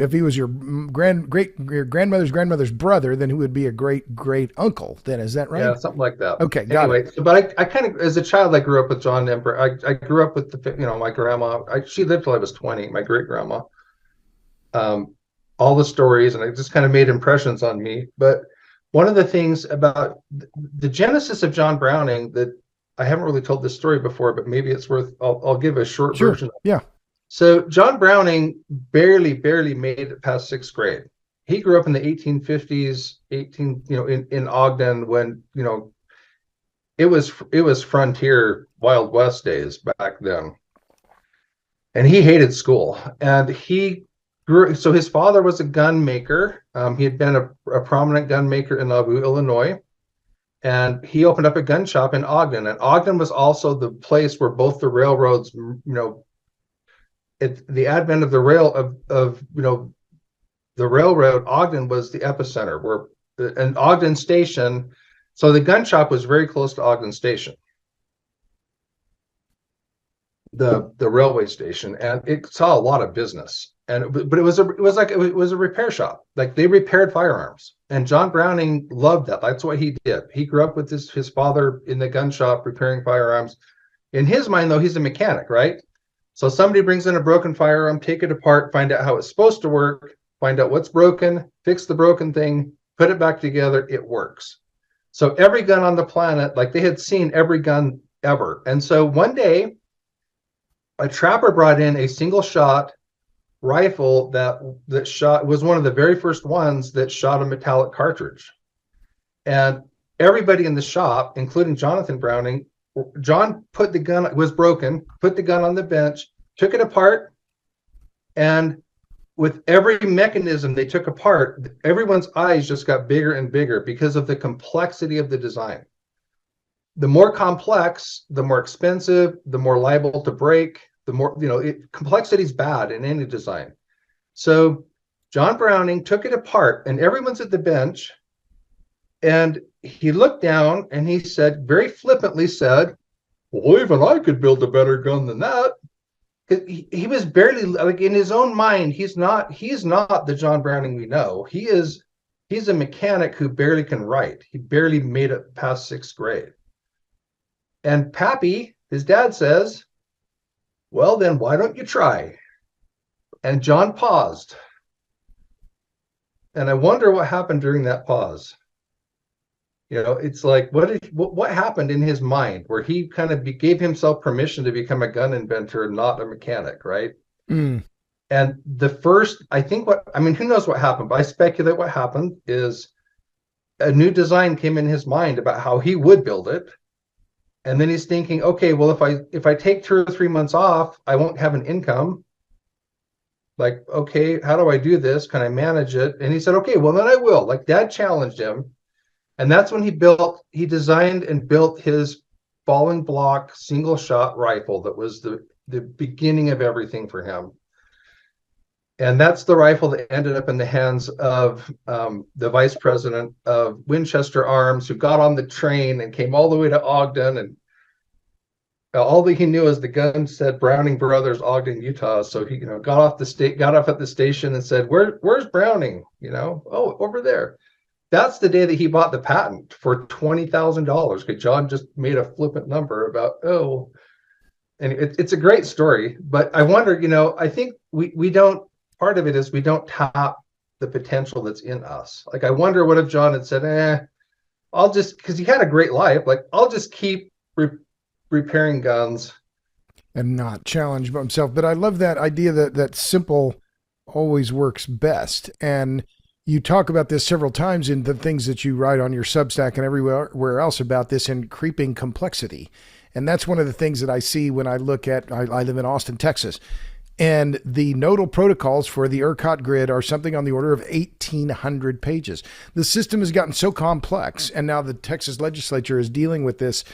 If he was your grandmother's grandmother's brother, then he would be a great uncle. Then is that right? Yeah, something like that. Okay, got it. So, but I kind of, as a child, I grew up with John Emperor. I grew up with my grandma. She lived till I was 20. My great grandma. All the stories, and it just kind of made impressions on me. But one of the things about the genesis of John Browning that I haven't really told this story before, but maybe it's worth. I'll give a short version. Yeah. So John Browning barely made it past 6th grade. He grew up in the 1850s, in Ogden when, it was frontier Wild West days back then. And he hated school. And so his father was a gun maker. He had been a prominent gun maker in Nauvoo, Illinois. And he opened up a gun shop in Ogden. And Ogden was also the place where both the railroads, the advent of the railroad, Ogden was the epicenter, an Ogden station. So the gun shop was very close to Ogden Station, the railway station, and it saw a lot of business. But it was a repair shop. Like they repaired firearms, and John Browning loved that. That's what he did. He grew up with his father in the gun shop repairing firearms. In his mind, though, he's a mechanic, right? So somebody brings in a broken firearm, take it apart, find out how it's supposed to work, find out what's broken, fix the broken thing, put it back together, it works. So every gun on the planet, like they had seen every gun ever. And so one day, a trapper brought in a single shot rifle that shot was one of the very first ones that shot a metallic cartridge. And everybody in the shop, including Jonathan Browning, John put the gun, it was broken, put the gun on the bench, took it apart, and with every mechanism they took apart, everyone's eyes just got bigger and bigger because of the complexity of the design. The more complex, the more expensive, the more liable to break, the more, complexity is bad in any design. So John Browning took it apart, and everyone's at the bench, and he looked down and he said, very flippantly said, well, even I could build a better gun than that. He was barely, like, in his own mind, he's not the John Browning we know. He's a mechanic who barely can write. He barely made it past 6th grade. And Pappy, his dad, says, well, then why don't you try? And John paused. And I wonder what happened during that pause. It's like, what happened in his mind where he kind of gave himself permission to become a gun inventor, not a mechanic, right? Mm. And who knows what happened, but I speculate what happened is a new design came in his mind about how he would build it. And then he's thinking, okay, well, if I take 2 or 3 months off, I won't have an income. Like, okay, how do I do this? Can I manage it? And he said, okay, well, then I will. Like, Dad challenged him. And that's when he designed and built his falling block single shot rifle that was the beginning of everything for him. And that's the rifle that ended up in the hands of the vice president of Winchester Arms, who got on the train and came all the way to Ogden. And all that he knew is the gun said Browning Brothers, Ogden, Utah. So he, got off at the station and said, "Where's Browning? Oh, over there." That's the day that he bought the patent for $20,000 because John just made a flippant number about, and it's a great story. But I wonder, I think we don't, part of it is we don't tap the potential that's in us. Like, I wonder what if John had said, I'll just, because he had a great life, like, I'll just keep repairing guns. And not challenge himself. But I love that idea that simple always works best. And you talk about this several times in the things that you write on your Substack and everywhere else about this and creeping complexity. And that's one of the things that I see when I look at, I live in Austin, Texas, and the nodal protocols for the ERCOT grid are something on the order of 1,800 pages. The system has gotten so complex, and now the Texas legislature is dealing with this,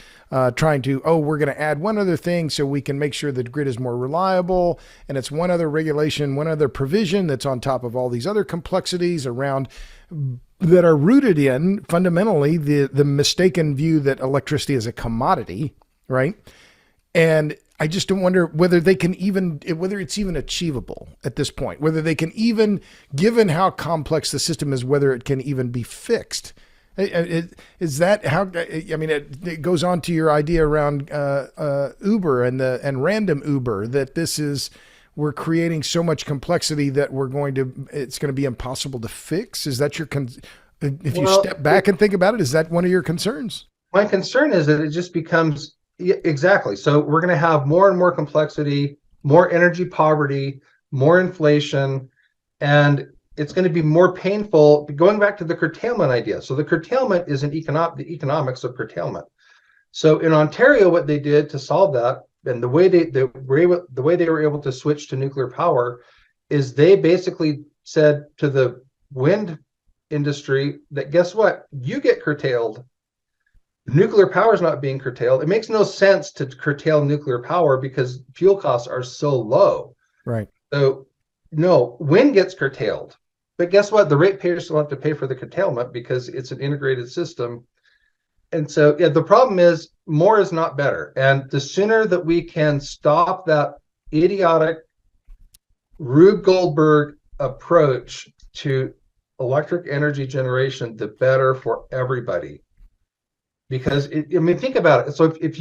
trying to, we're going to add one other thing so we can make sure the grid is more reliable, and it's one other regulation, one other provision that's on top of all these other complexities around that are rooted in, fundamentally, the mistaken view that electricity is a commodity, right? And I just don't wonder whether it's even achievable at this point, whether they can even, given how complex the system is, whether it can even be fixed. Is that how, it goes on to your idea around Uber and random Uber, that we're creating so much complexity that it's going to be impossible to fix. Is that if you step back and think about it, is that one of your concerns? My concern is that it just becomes, exactly. So we're going to have more and more complexity, more energy poverty, more inflation, and it's going to be more painful. Going back to the curtailment idea. So the curtailment is the economics of curtailment. So in Ontario, what they did to solve that, and the way they were able to switch to nuclear power, is they basically said to the wind industry that, guess what? You get curtailed. Nuclear power is not being curtailed. It makes no sense to curtail nuclear power because fuel costs are so low. Right. So no, wind gets curtailed. But guess what? The ratepayers still have to pay for the curtailment because it's an integrated system. And so, the problem is more is not better. And the sooner that we can stop that idiotic Rube Goldberg approach to electric energy generation, the better for everybody. Because think about it. So if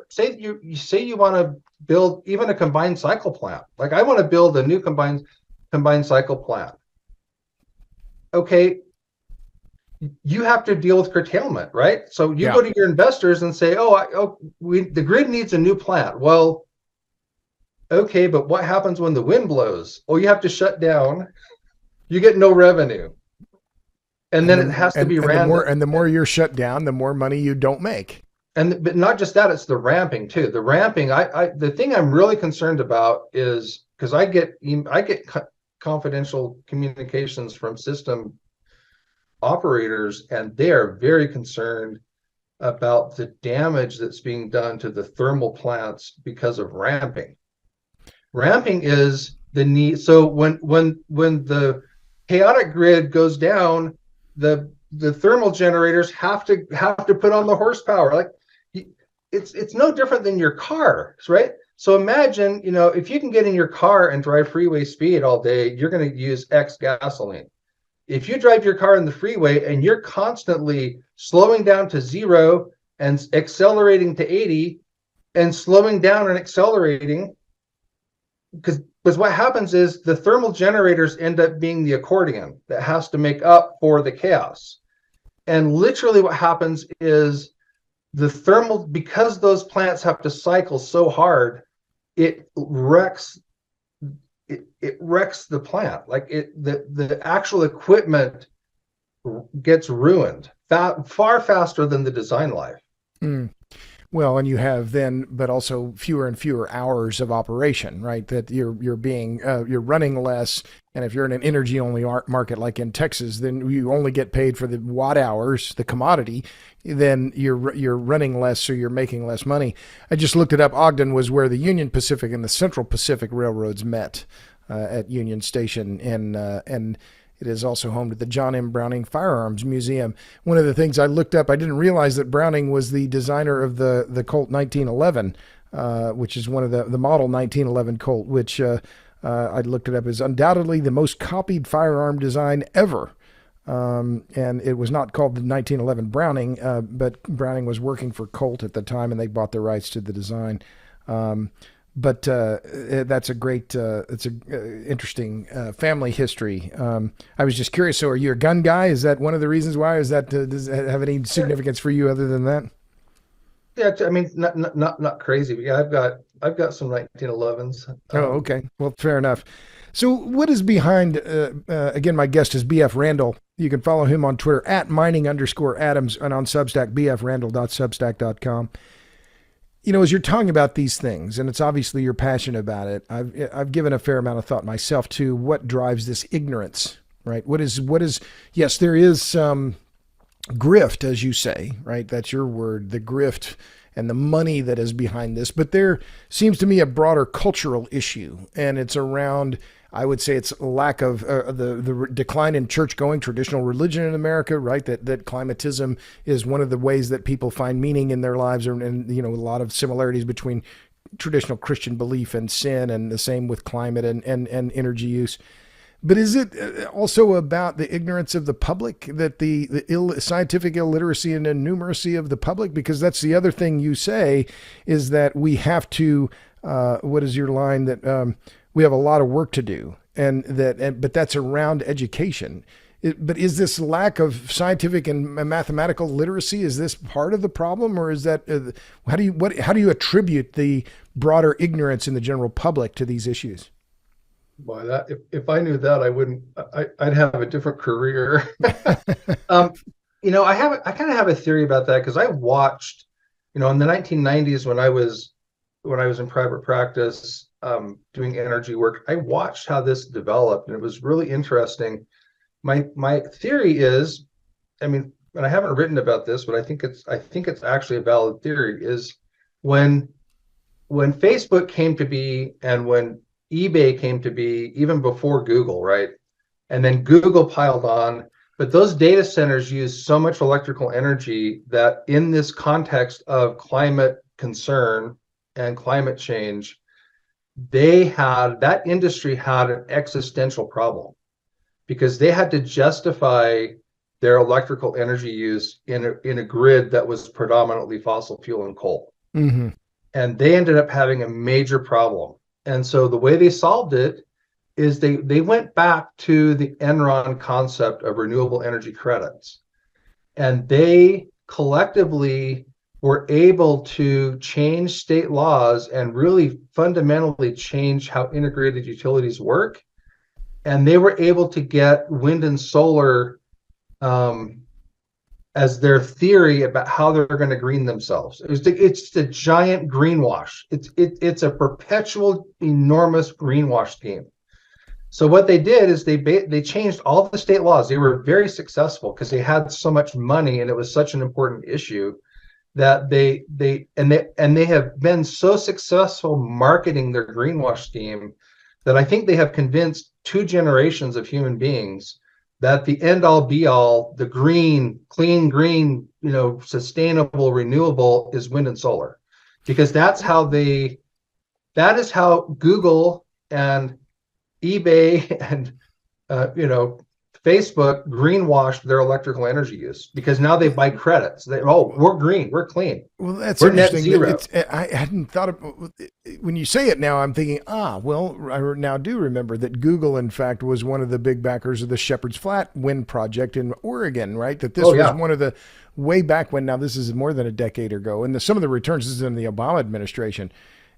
say you want to build even a combined cycle plant, like I want to build a new combined cycle plant. Okay, you have to deal with curtailment, right? So you Yeah. go to your investors and say, the grid needs a new plant. Well, okay, but what happens when the wind blows? Oh, you have to shut down. You get no revenue. And then it has to be random. And the more you're shut down, the more money you don't make. And but not just that, it's the ramping too. The ramping, the thing I'm really concerned about is because I get confidential communications from system operators, and they are very concerned about the damage that's being done to the thermal plants because of ramping. Ramping is the need. So when the chaotic grid goes down, the thermal generators have to put on the horsepower. Like it's no different than your cars, right? So imagine, if you can get in your car and drive freeway speed all day, you're going to use X gasoline. If you drive your car in the freeway and you're constantly slowing down to 0 and accelerating to 80 and slowing down and accelerating, because what happens is the thermal generators end up being the accordion that has to make up for the chaos. And literally what happens is the thermal, because those plants have to cycle so hard, it wrecks the plant. Like the actual equipment gets ruined far faster than the design life. Mm. Well, and you have then, but also fewer and fewer hours of operation, right? That you're running less, and if you're in an energy only market like in Texas, then you only get paid for the watt hours, the commodity. Then you're running less, so you're making less money. I just looked it up. Ogden was where the Union Pacific and the Central Pacific Railroads met at Union Station, and it is also home to the John M. Browning Firearms Museum. One of the things I looked up, I didn't realize that Browning was the designer of the Colt 1911, which is one of the model 1911 Colt, which I looked it up, is undoubtedly the most copied firearm design ever. And it was not called the 1911 Browning, but Browning was working for Colt at the time, and they bought the rights to the design. But that's a great, it's a interesting family history. I was just curious. So, are you a gun guy? Is that one of the reasons why? Is that does it have any significance for you other than that? Yeah, I mean, not crazy, but yeah, I've got some 1911s. Oh, okay. Well, fair enough. So, what is behind? Again, my guest is BF Randall. You can follow him on Twitter at mining_Adams and on Substack bfrandall.substack.com. As you're talking about these things, and it's obviously you're passionate about it, I've given a fair amount of thought myself to what drives this ignorance, right? What is, yes, there is some grift, as you say, right? That's your word, the grift and the money that is behind this. But there seems to me a broader cultural issue, and it's around, I would say it's lack of the decline in church going, traditional religion in America, right? That climatism is one of the ways that people find meaning in their lives, and a lot of similarities between traditional Christian belief and sin, and the same with climate and energy use. But is it also about the ignorance of the public, that the scientific illiteracy and innumeracy of the public? Because that's the other thing you say, is that we have to, what is your line, that we have a lot of work to do, but that's around education. But is this lack of scientific and mathematical literacy, is this part of the problem, or is that how do you attribute the broader ignorance in the general public to these issues? Boy, that if I knew that, I'd have a different career. I kind of have a theory about that, because I watched, in the 1990s when I was in private practice, doing energy work, I watched how this developed, and it was really interesting. My theory is, and I haven't written about this, but I think it's actually a valid theory, is when Facebook came to be, and when eBay came to be, even before Google, right? And then Google piled on, but those data centers use so much electrical energy that in this context of climate concern and climate change, that industry had an existential problem, because they had to justify their electrical energy use in a grid that was predominantly fossil fuel and coal. Mm-hmm. And they ended up having a major problem. And so the way they solved it is they went back to the Enron concept of renewable energy credits. and they collectively were able to change state laws and really fundamentally change how integrated utilities work. And they were able to get wind and solar as their theory about how they're going to green themselves. It's a giant greenwash. It's a perpetual, enormous greenwash scheme. So what they did is they changed all the state laws. They were very successful because they had so much money and it was such an important issue that they have been so successful marketing their greenwash scheme that I think they have convinced 2 generations of human beings that the end all be all, the green, clean green, sustainable, renewable is wind and solar, because that is how Google and eBay and Facebook greenwashed their electrical energy use, because now they buy credits. We're green, we're clean. Well, that's we're interesting. Net zero. I hadn't thought of, when you say it now, I'm thinking, well, I now do remember that Google, in fact, was one of the big backers of the Shepherd's Flat wind project in Oregon, right? That this was one of the, way back when, now this is more than a decade ago, and some of the returns, this is in the Obama administration,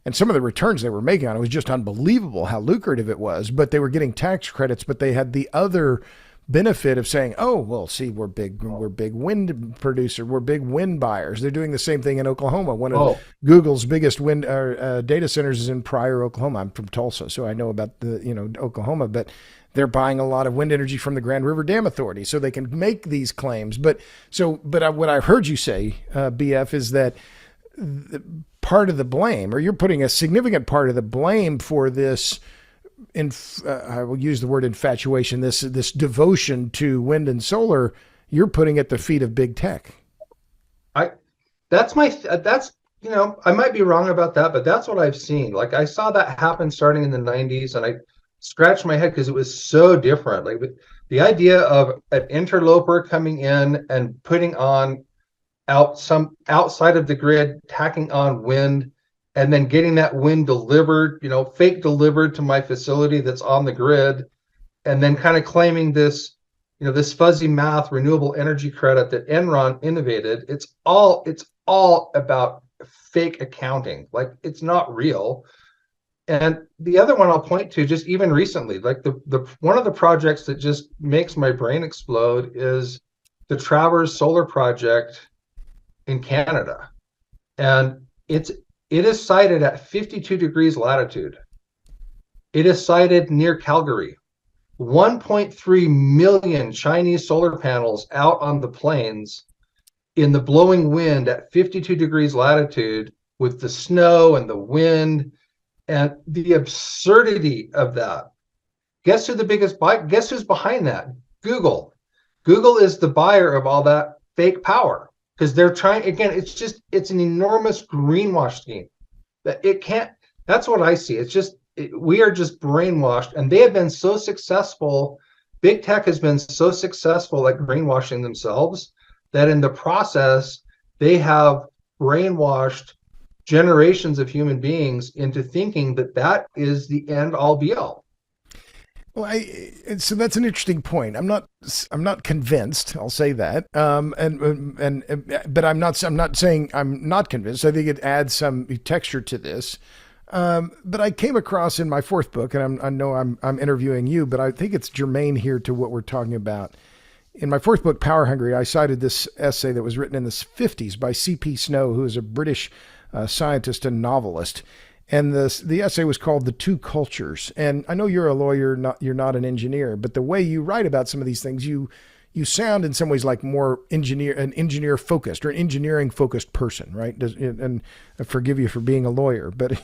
and some of the returns they were making on it was just unbelievable how lucrative it was. But they were getting tax credits, but they had the other benefit of saying, oh, well, see, we're big wind producer, we're big wind buyers. They're doing the same thing in Oklahoma. One of Google's biggest wind data centers is in Pryor, Oklahoma. I'm from Tulsa, so I know about the Oklahoma, but they're buying a lot of wind energy from the Grand River Dam Authority, so they can make these claims. But what I heard you say, BF, is that part of the blame, or you're putting a significant part of the blame for this, I will use the word infatuation, this devotion to wind and solar, you're putting at the feet of big tech. I might be wrong about that, but that's what I've seen. Like, I saw that happen starting in the 90s, and I scratched my head because it was so different. Like, the idea of an interloper coming in and putting on some outside of the grid, tacking on wind, and then getting that wind delivered, fake delivered to my facility that's on the grid, and then kind of claiming this, this fuzzy math renewable energy credit that Enron innovated. It's all about fake accounting. Like, it's not real. And the other one I'll point to, just even recently, like the one of the projects that just makes my brain explode is the Travers Solar Project in Canada. And it is sited at 52 degrees latitude. It is sited near Calgary. 1.3 million Chinese solar panels out on the plains in the blowing wind at 52 degrees latitude, with the snow and the wind, and the absurdity of that. Guess who's behind that? Google. Google is the buyer of all that fake power, because they're trying, again, it's an enormous greenwash scheme. That's what I see. We are just brainwashed, and they have been so successful. Big tech has been so successful at greenwashing themselves that in the process, they have brainwashed generations of human beings into thinking that is the end all be all. Well, so that's an interesting point. I'm not convinced. I'll say that. But I'm not saying I'm not convinced. I think it adds some texture to this. But I came across in my 4th book, and I know I'm interviewing you, but I think it's germane here to what we're talking about. In my 4th book, Power Hungry, I cited this essay that was written in the 50s by C.P. Snow, who is a British scientist and novelist. And the essay was called The Two Cultures. And I know you're a lawyer, you're not an engineer, but the way you write about some of these things, you sound in some ways like more engineer focused, or an engineering focused person, right? And I forgive you for being a lawyer, but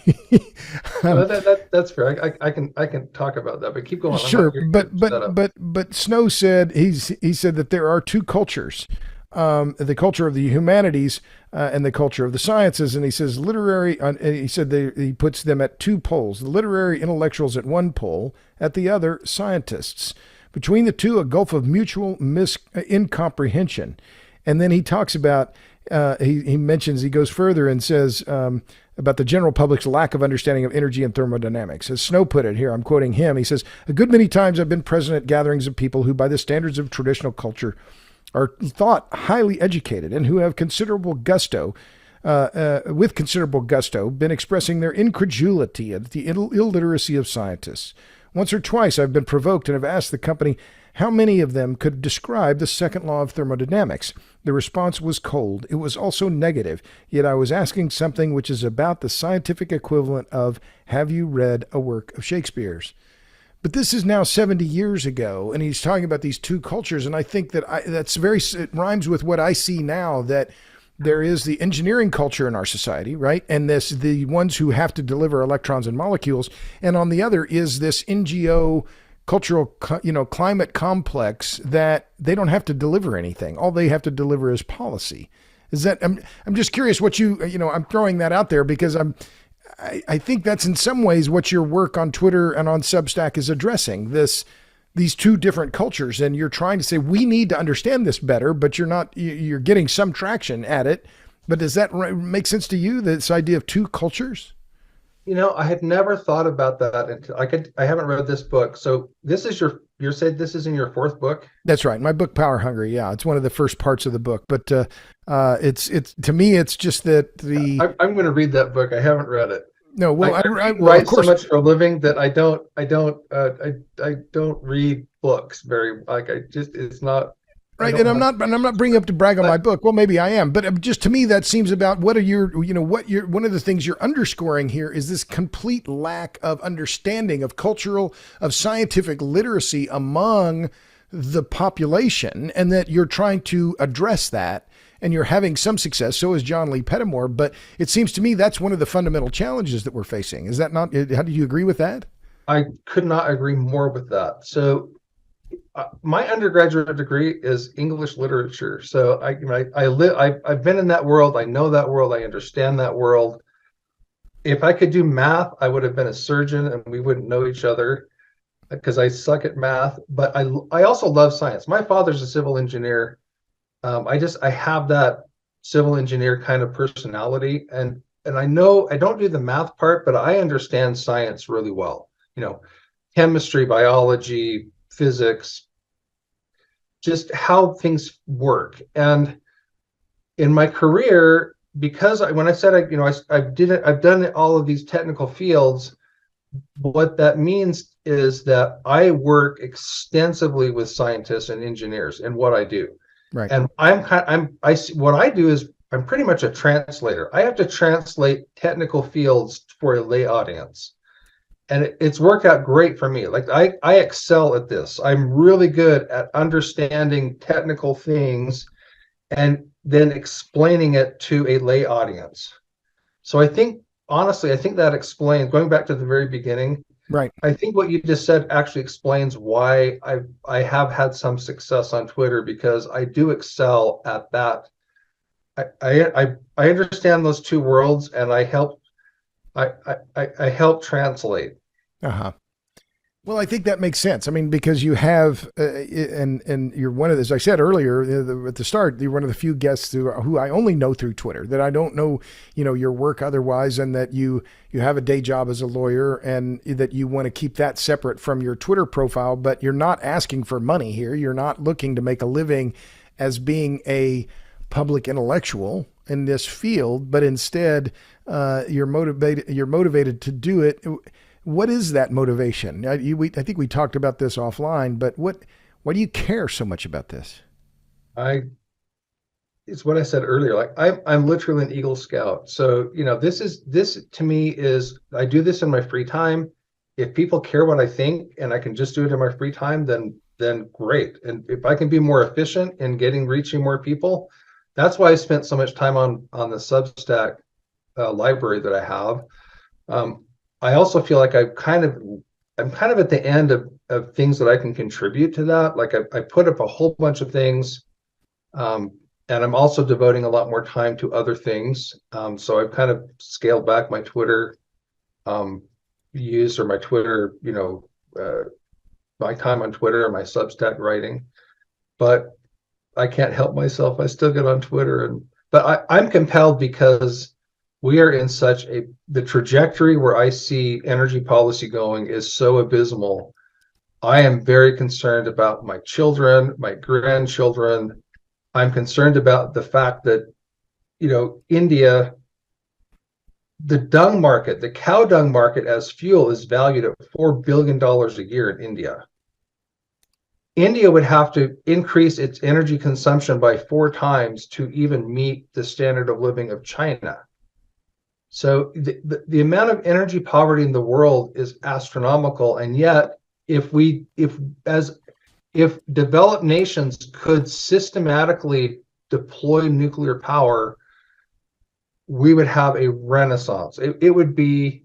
that's fair. I can talk about that, but keep going. Sure, but Snow said he said that there are two cultures. The culture of the humanities and the culture of the sciences, and he says he puts them at 2 poles: the literary intellectuals at one pole, at the other scientists. Between the two, a gulf of mutual incomprehension. And then he talks about he goes further and says about the general public's lack of understanding of energy and thermodynamics. As Snow put it here, I'm quoting him, he says, "A good many times I've been present at gatherings of people who, by the standards of traditional culture, are thought highly educated and who have considerable gusto, with considerable gusto, been expressing their incredulity at the illiteracy of scientists. Once or twice I've been provoked and have asked the company how many of them could describe the second law of thermodynamics. The response was cold. It was also negative, yet I was asking something which is about the scientific equivalent of, have you read a work of Shakespeare's? But this is now 70 years ago, and he's talking about these two cultures, and I think that it rhymes with what I see now, that there is the engineering culture in our society, right? And the ones who have to deliver electrons and molecules, and on the other is this NGO cultural, climate complex that they don't have to deliver anything. All they have to deliver is policy. Is that, I'm just curious what I'm throwing that out there because I think that's in some ways what your work on Twitter and on Substack is addressing, these two different cultures. And you're trying to say, we need to understand this better, but you're getting some traction at it. But does that make sense to you, this idea of two cultures? I had never thought about that until I haven't read this book. So this is you're saying this is in your fourth book? That's right. My book, Power Hungry. Yeah. It's one of the first parts of the book, but, it's to me, it's just that I'm going to read that book. I haven't read it. No, well, I write so much for a living that I don't read books very, it's not. Right. And I'm not bringing up to brag on my book. Well, maybe I am, but just to me, that seems about one of the things you're underscoring here is this complete lack of understanding of scientific literacy among the population, and that you're trying to address that, and you're having some success. So is John Lee Pettimore, but it seems to me that's one of the fundamental challenges that we're facing. Is that not, how do you agree with that? I could not agree more with that. So my undergraduate degree is English literature. So I've been in that world. I know that world. I understand that world. If I could do math, I would have been a surgeon and we wouldn't know each other because I suck at math, but I also love science. My father's a civil engineer. I have that civil engineer kind of personality, and I know I don't do the math part, but I understand science really well. Chemistry, biology, physics, just how things work. And in my career, because I've done all of these technical fields, what that means is that I work extensively with scientists and engineers in what I do. Right. And what I do is I'm pretty much a translator. I have to translate technical fields for a lay audience. And it's worked out great for me. Like I excel at this. I'm really good at understanding technical things and then explaining it to a lay audience. So honestly, I think that explains, going back to the very beginning, right. I think what you just said actually explains why I have had some success on Twitter, because I do excel at that. I understand those two worlds, and I help translate. Uh-huh. Well, I think that makes sense. I mean, because you have, and you're one of the, as I said earlier at the start, you're one of the few guests who I only know through Twitter, that I don't know, your work otherwise, and that you have a day job as a lawyer, and that you want to keep that separate from your Twitter profile, but you're not asking for money here. You're not looking to make a living as being a public intellectual in this field, but instead, you're motivated to do it. What is that motivation? I think we talked about this offline, but why do you care so much about this? It's what I said earlier. Like I'm literally an Eagle Scout. So, this to me is, I do this in my free time. If people care what I think and I can just do it in my free time, then great. And if I can be more efficient in reaching more people, that's why I spent so much time on the Substack library that I have. I also feel like I'm kind of at the end of things that I can contribute to that. Like I put up a whole bunch of things, and I'm also devoting a lot more time to other things. So I've kind of scaled back my Twitter use, or my Twitter, my time on Twitter and my Substack writing. But I can't help myself. I still get on Twitter, but I'm compelled because we are in the trajectory where I see energy policy going is so abysmal. I am very concerned about my children, my grandchildren, I'm concerned about the fact that, India, the dung market, the cow dung market as fuel is valued at $4 billion a year in India. India would have to increase its energy consumption by 4 times to even meet the standard of living of China. So the amount of energy poverty in the world is astronomical. And yet, if developed nations could systematically deploy nuclear power, we would have a renaissance. It would be,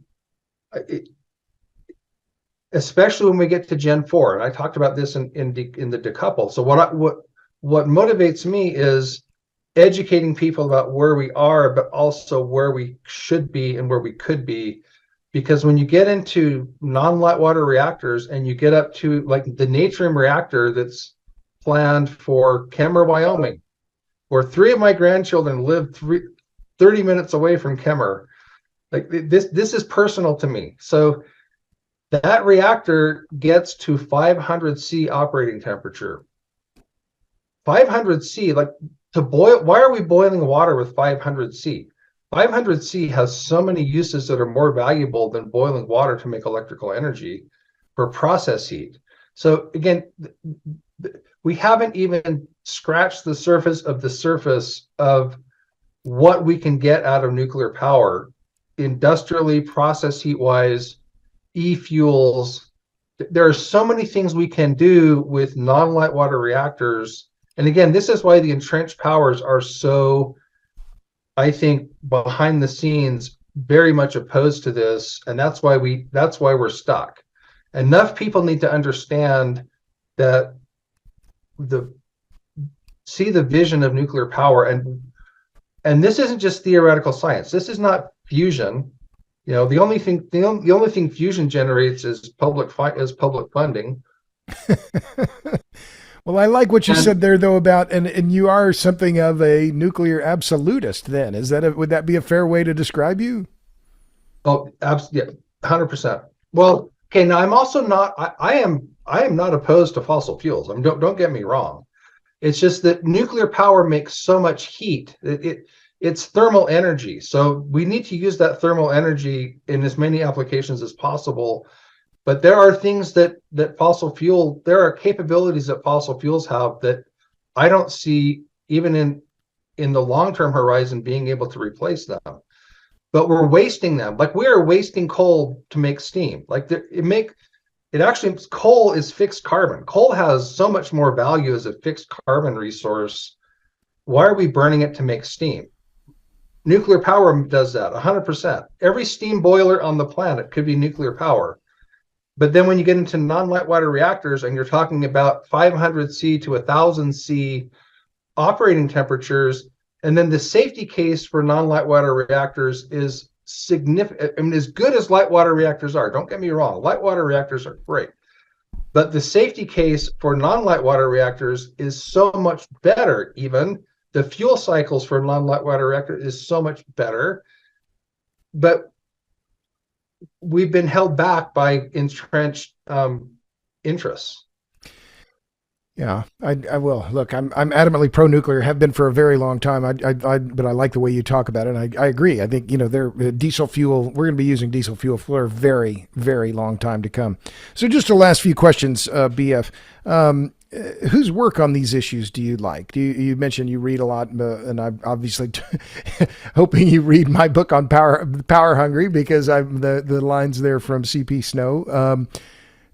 especially when we get to Gen 4. And I talked about this in the decouple. So what motivates me is educating people about where we are, but also where we should be and where we could be. Because when you get into non-light water reactors and you get up to like the natrium reactor that's planned for Kemmer, Wyoming, where 3 of my grandchildren live 30 minutes away from Kemmer, like this is personal to me. So that reactor gets to 500 C operating temperature. 500 C, like to boil, why are we boiling water with 500 C? 500 C has so many uses that are more valuable than boiling water to make electrical energy for process heat. So again, we haven't even scratched the surface of what we can get out of nuclear power, industrially, process heat wise, e-fuels. There are so many things we can do with non-light water reactors. And again, this is why the entrenched powers are so, I think, behind the scenes, very much opposed to this. And that's why we're stuck. Enough people need to understand that see the vision of nuclear power. And this isn't just theoretical science. This is not fusion. The only thing fusion generates is public funding. Well, I like what you said there, though, about and you are something of a nuclear absolutist. Then would that be a fair way to describe you? Oh, absolutely, 100%. Well, okay. Now I'm also not. I am not opposed to fossil fuels. Don't get me wrong. It's just that nuclear power makes so much heat. It's thermal energy. So we need to use that thermal energy in as many applications as possible. But there are things there are capabilities that fossil fuels have that I don't see even in the long-term horizon being able to replace them. But we're wasting them. Like we are wasting coal to make steam. Like coal is fixed carbon. Coal has so much more value as a fixed carbon resource. Why are we burning it to make steam? Nuclear power does that 100%. Every steam boiler on the planet could be nuclear power. But then when you get into non-light water reactors and you're talking about 500 C to 1,000 C operating temperatures, and then the safety case for non-light water reactors is significant. I mean, as good as light water reactors are, don't get me wrong, light water reactors are great. But the safety case for non-light water reactors is so much better. Even the fuel cycles for non-light water reactors is so much better. But we've been held back by entrenched interests. Yeah, I will. Look, I'm adamantly pro-nuclear. Have been for a very long time. But I like the way you talk about it. And I agree. I think they're diesel fuel. We're going to be using diesel fuel for a very, very long time to come. So, just the last few questions, BF. Whose work on these issues do you like? You mentioned you read a lot, and I'm obviously hoping you read my book on Power Hungry, because I'm the lines there from CP Snow.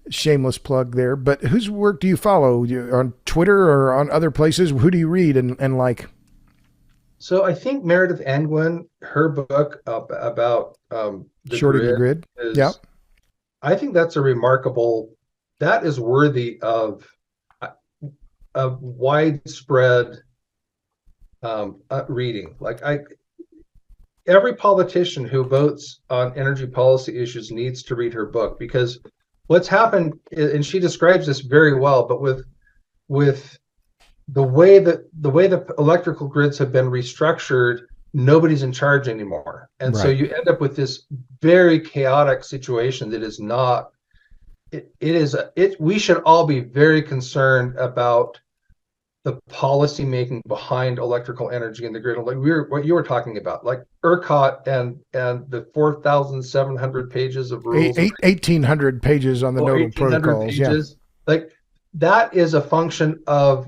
Shameless plug there. But whose work do you follow on Twitter or on other places? Who do you read and like? So I think Meredith Angwin, her book about the Shorting the Grid. Yeah, I think that is worthy of widespread reading. Like every politician who votes on energy policy issues needs to read her book, because what's happened, and she describes this very well, but with the way the electrical grids have been restructured, nobody's in charge anymore. And right. So you end up with this very chaotic situation that is not, we should all be very concerned about the policy making behind electrical energy in the grid, like what you were talking about, like ERCOT and the 4,700 pages of rules, 1,800 pages on the nodal 1,800 protocols. Yeah. pages, like that is a function of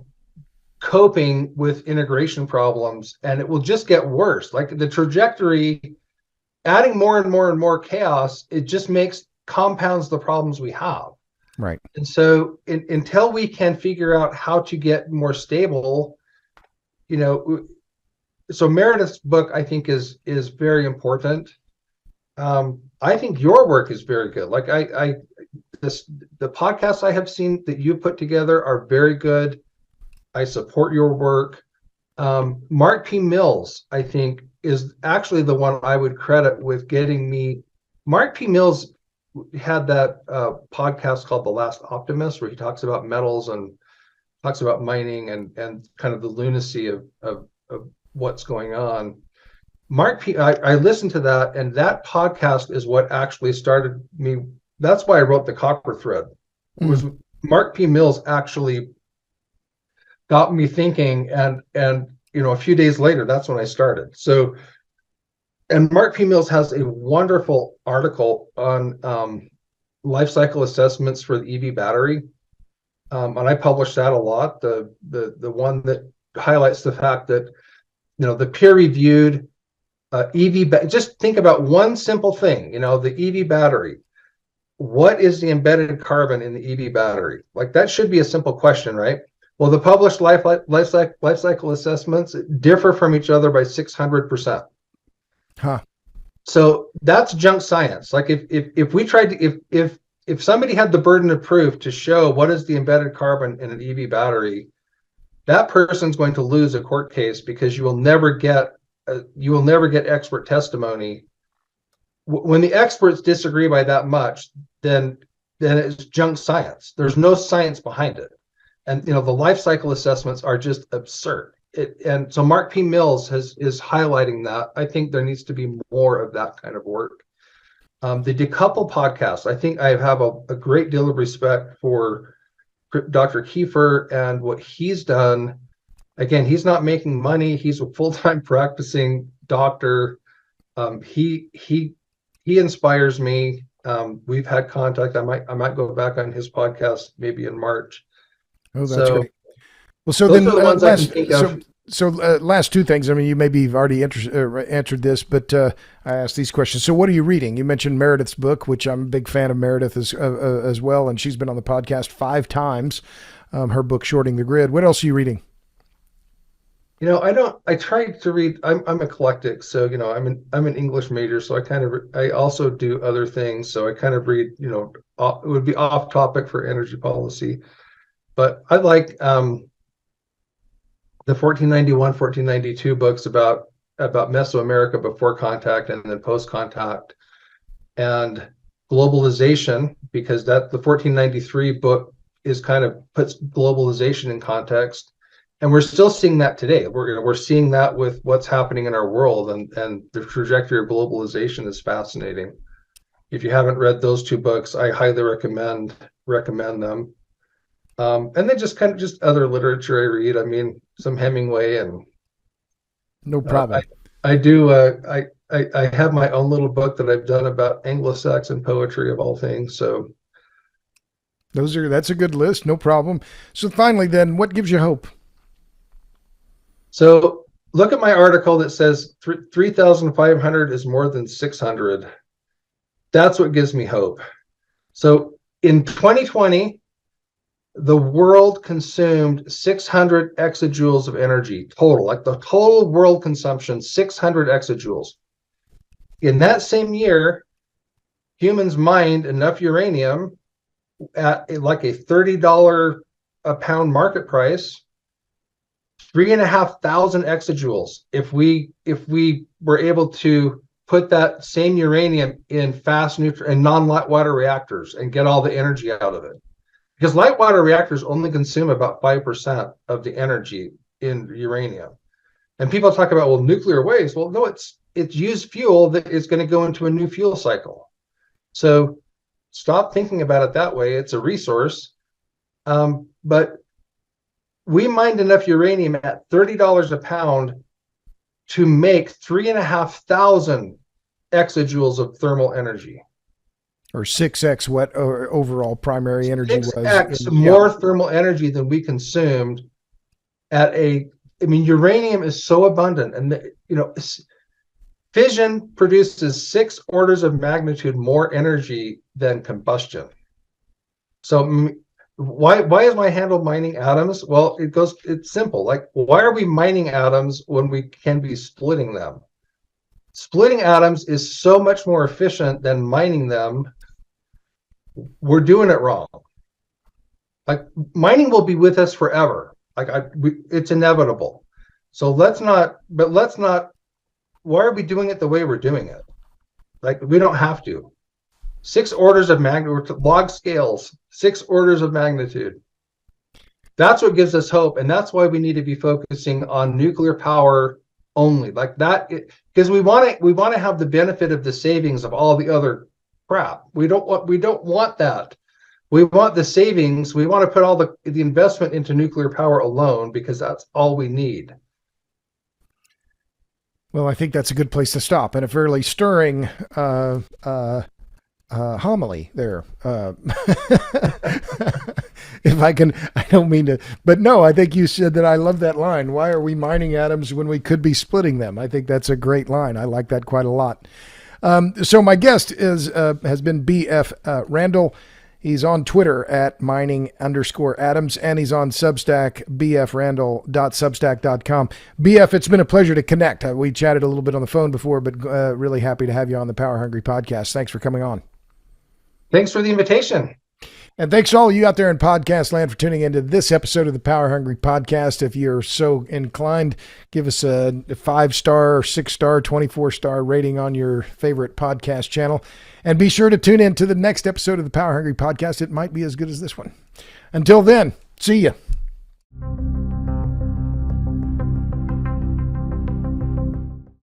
coping with integration problems, and it will just get worse. Like the trajectory, adding more and more and more chaos, it just compounds the problems we have. Right. And so until we can figure out how to get more stable, so Meredith's book, I think, is very important. I think your work is very good. Like the podcasts I have seen that you put together are very good. I support your work. Mark P. Mills, I think, is actually the one I would credit with getting me. Mark P. Mills had that podcast called The Last Optimist, where he talks about metals and talks about mining and kind of the lunacy of what's going on. I listened to that, and that podcast is what actually started me. That's why I wrote The Copper Thread. It was Mark P. Mills actually got me thinking, and a few days later, that's when I started. So, and Mark P. Mills has a wonderful article on life cycle assessments for the EV battery, and I publish that a lot. The one that highlights the fact that the peer-reviewed just think about one simple thing. The EV battery. What is the embedded carbon in the EV battery? Like that should be a simple question, right? Well, the published life cycle assessments differ from each other by 600%. Huh. So that's junk science. Like if we tried to if somebody had the burden of proof to show what is the embedded carbon in an EV battery, that person's going to lose a court case, because you will never get expert testimony. When the experts disagree by that much, then it's junk science. There's no science behind it. And the life cycle assessments are just absurd. And so Mark P. Mills is highlighting that. I think there needs to be more of that kind of work. The Decouple podcast, I think I have a great deal of respect for Dr. Kiefer and what he's done. Again, he's not making money. He's a full-time practicing doctor. He inspires me. We've had contact. I might go back on his podcast maybe in March. Oh, that's great. Well, so then last two things. I mean, you maybe you've already answered this, but I asked these questions. So what are you reading? You mentioned Meredith's book, which I'm a big fan of Meredith as well, and she's been on the podcast 5 times. Her book, Shorting the Grid. What else are you reading? I try to read. I'm eclectic, so I'm an English major, so I also do other things. So I kind of read. It would be off topic for energy policy, but I like the 1491, 1492 books about Mesoamerica before contact and then post contact, and globalization, because the 1493 book is kind of puts globalization in context. And we're still seeing that today. We're seeing that with what's happening in our world, and the trajectory of globalization is fascinating. If you haven't read those 2 books, I highly recommend them. And then just other literature I read. I mean, some Hemingway and no problem. I do. I have my own little book that I've done about Anglo-Saxon poetry of all things. So that's a good list. No problem. So finally, then, what gives you hope? So look at my article that says 3,500 is more than 600. That's what gives me hope. So in 2020, the world consumed 600 exajoules of energy total, like the total world consumption, 600 exajoules. In that same year, humans mined enough uranium at like a $30 a pound market price, 3,500 exajoules. If we were able to put that same uranium in fast neutron and non-light water reactors and get all the energy out of it, because light water reactors only consume about 5% of the energy in uranium. And people talk about, well, nuclear waste. Well, no, it's used fuel that is going to go into a new fuel cycle. So stop thinking about it that way. It's a resource. But we mined enough uranium at $30 a pound to make 3,500 exajoules of thermal energy. Or 6x what overall primary energy was. 6x more thermal energy than we consumed uranium is so abundant, and fission produces 6 orders of magnitude more energy than combustion. So why is my handle mining atoms? Well, it's simple. Like, why are we mining atoms when we can be splitting them? Splitting atoms is so much more efficient than mining them. We're doing it wrong. Like, mining will be with us forever. It's inevitable. So let's not. Why are we doing it the way we're doing it? Like, we don't have to. 6 orders of magnitude, log scales, 6 orders of magnitude. That's what gives us hope, and that's why we need to be focusing on nuclear power only, like that, because we want to have the benefit of the savings of all the other crap. We don't want that. We want the savings. We want to put all the investment into nuclear power alone, because that's all we need. Well, I think that's a good place to stop, and a fairly stirring homily there. If I can, I don't mean to, but no, I think you said that. I love that line. Why are we mining atoms when we could be splitting them? I think that's a great line. I like that quite a lot. So my guest has been BF Randall. He's on Twitter at mining_atoms, and he's on Substack, bfrandall.substack.com. BF, it's been a pleasure to connect. We chatted a little bit on the phone before, but really happy to have you on the Power Hungry podcast. Thanks for coming on. Thanks for the invitation. And thanks to all of you out there in podcast land for tuning into this episode of the Power Hungry podcast. If you're so inclined, give us a 5-star, 6-star, 24-star rating on your favorite podcast channel. And be sure to tune in to the next episode of the Power Hungry podcast. It might be as good as this one. Until then, see ya.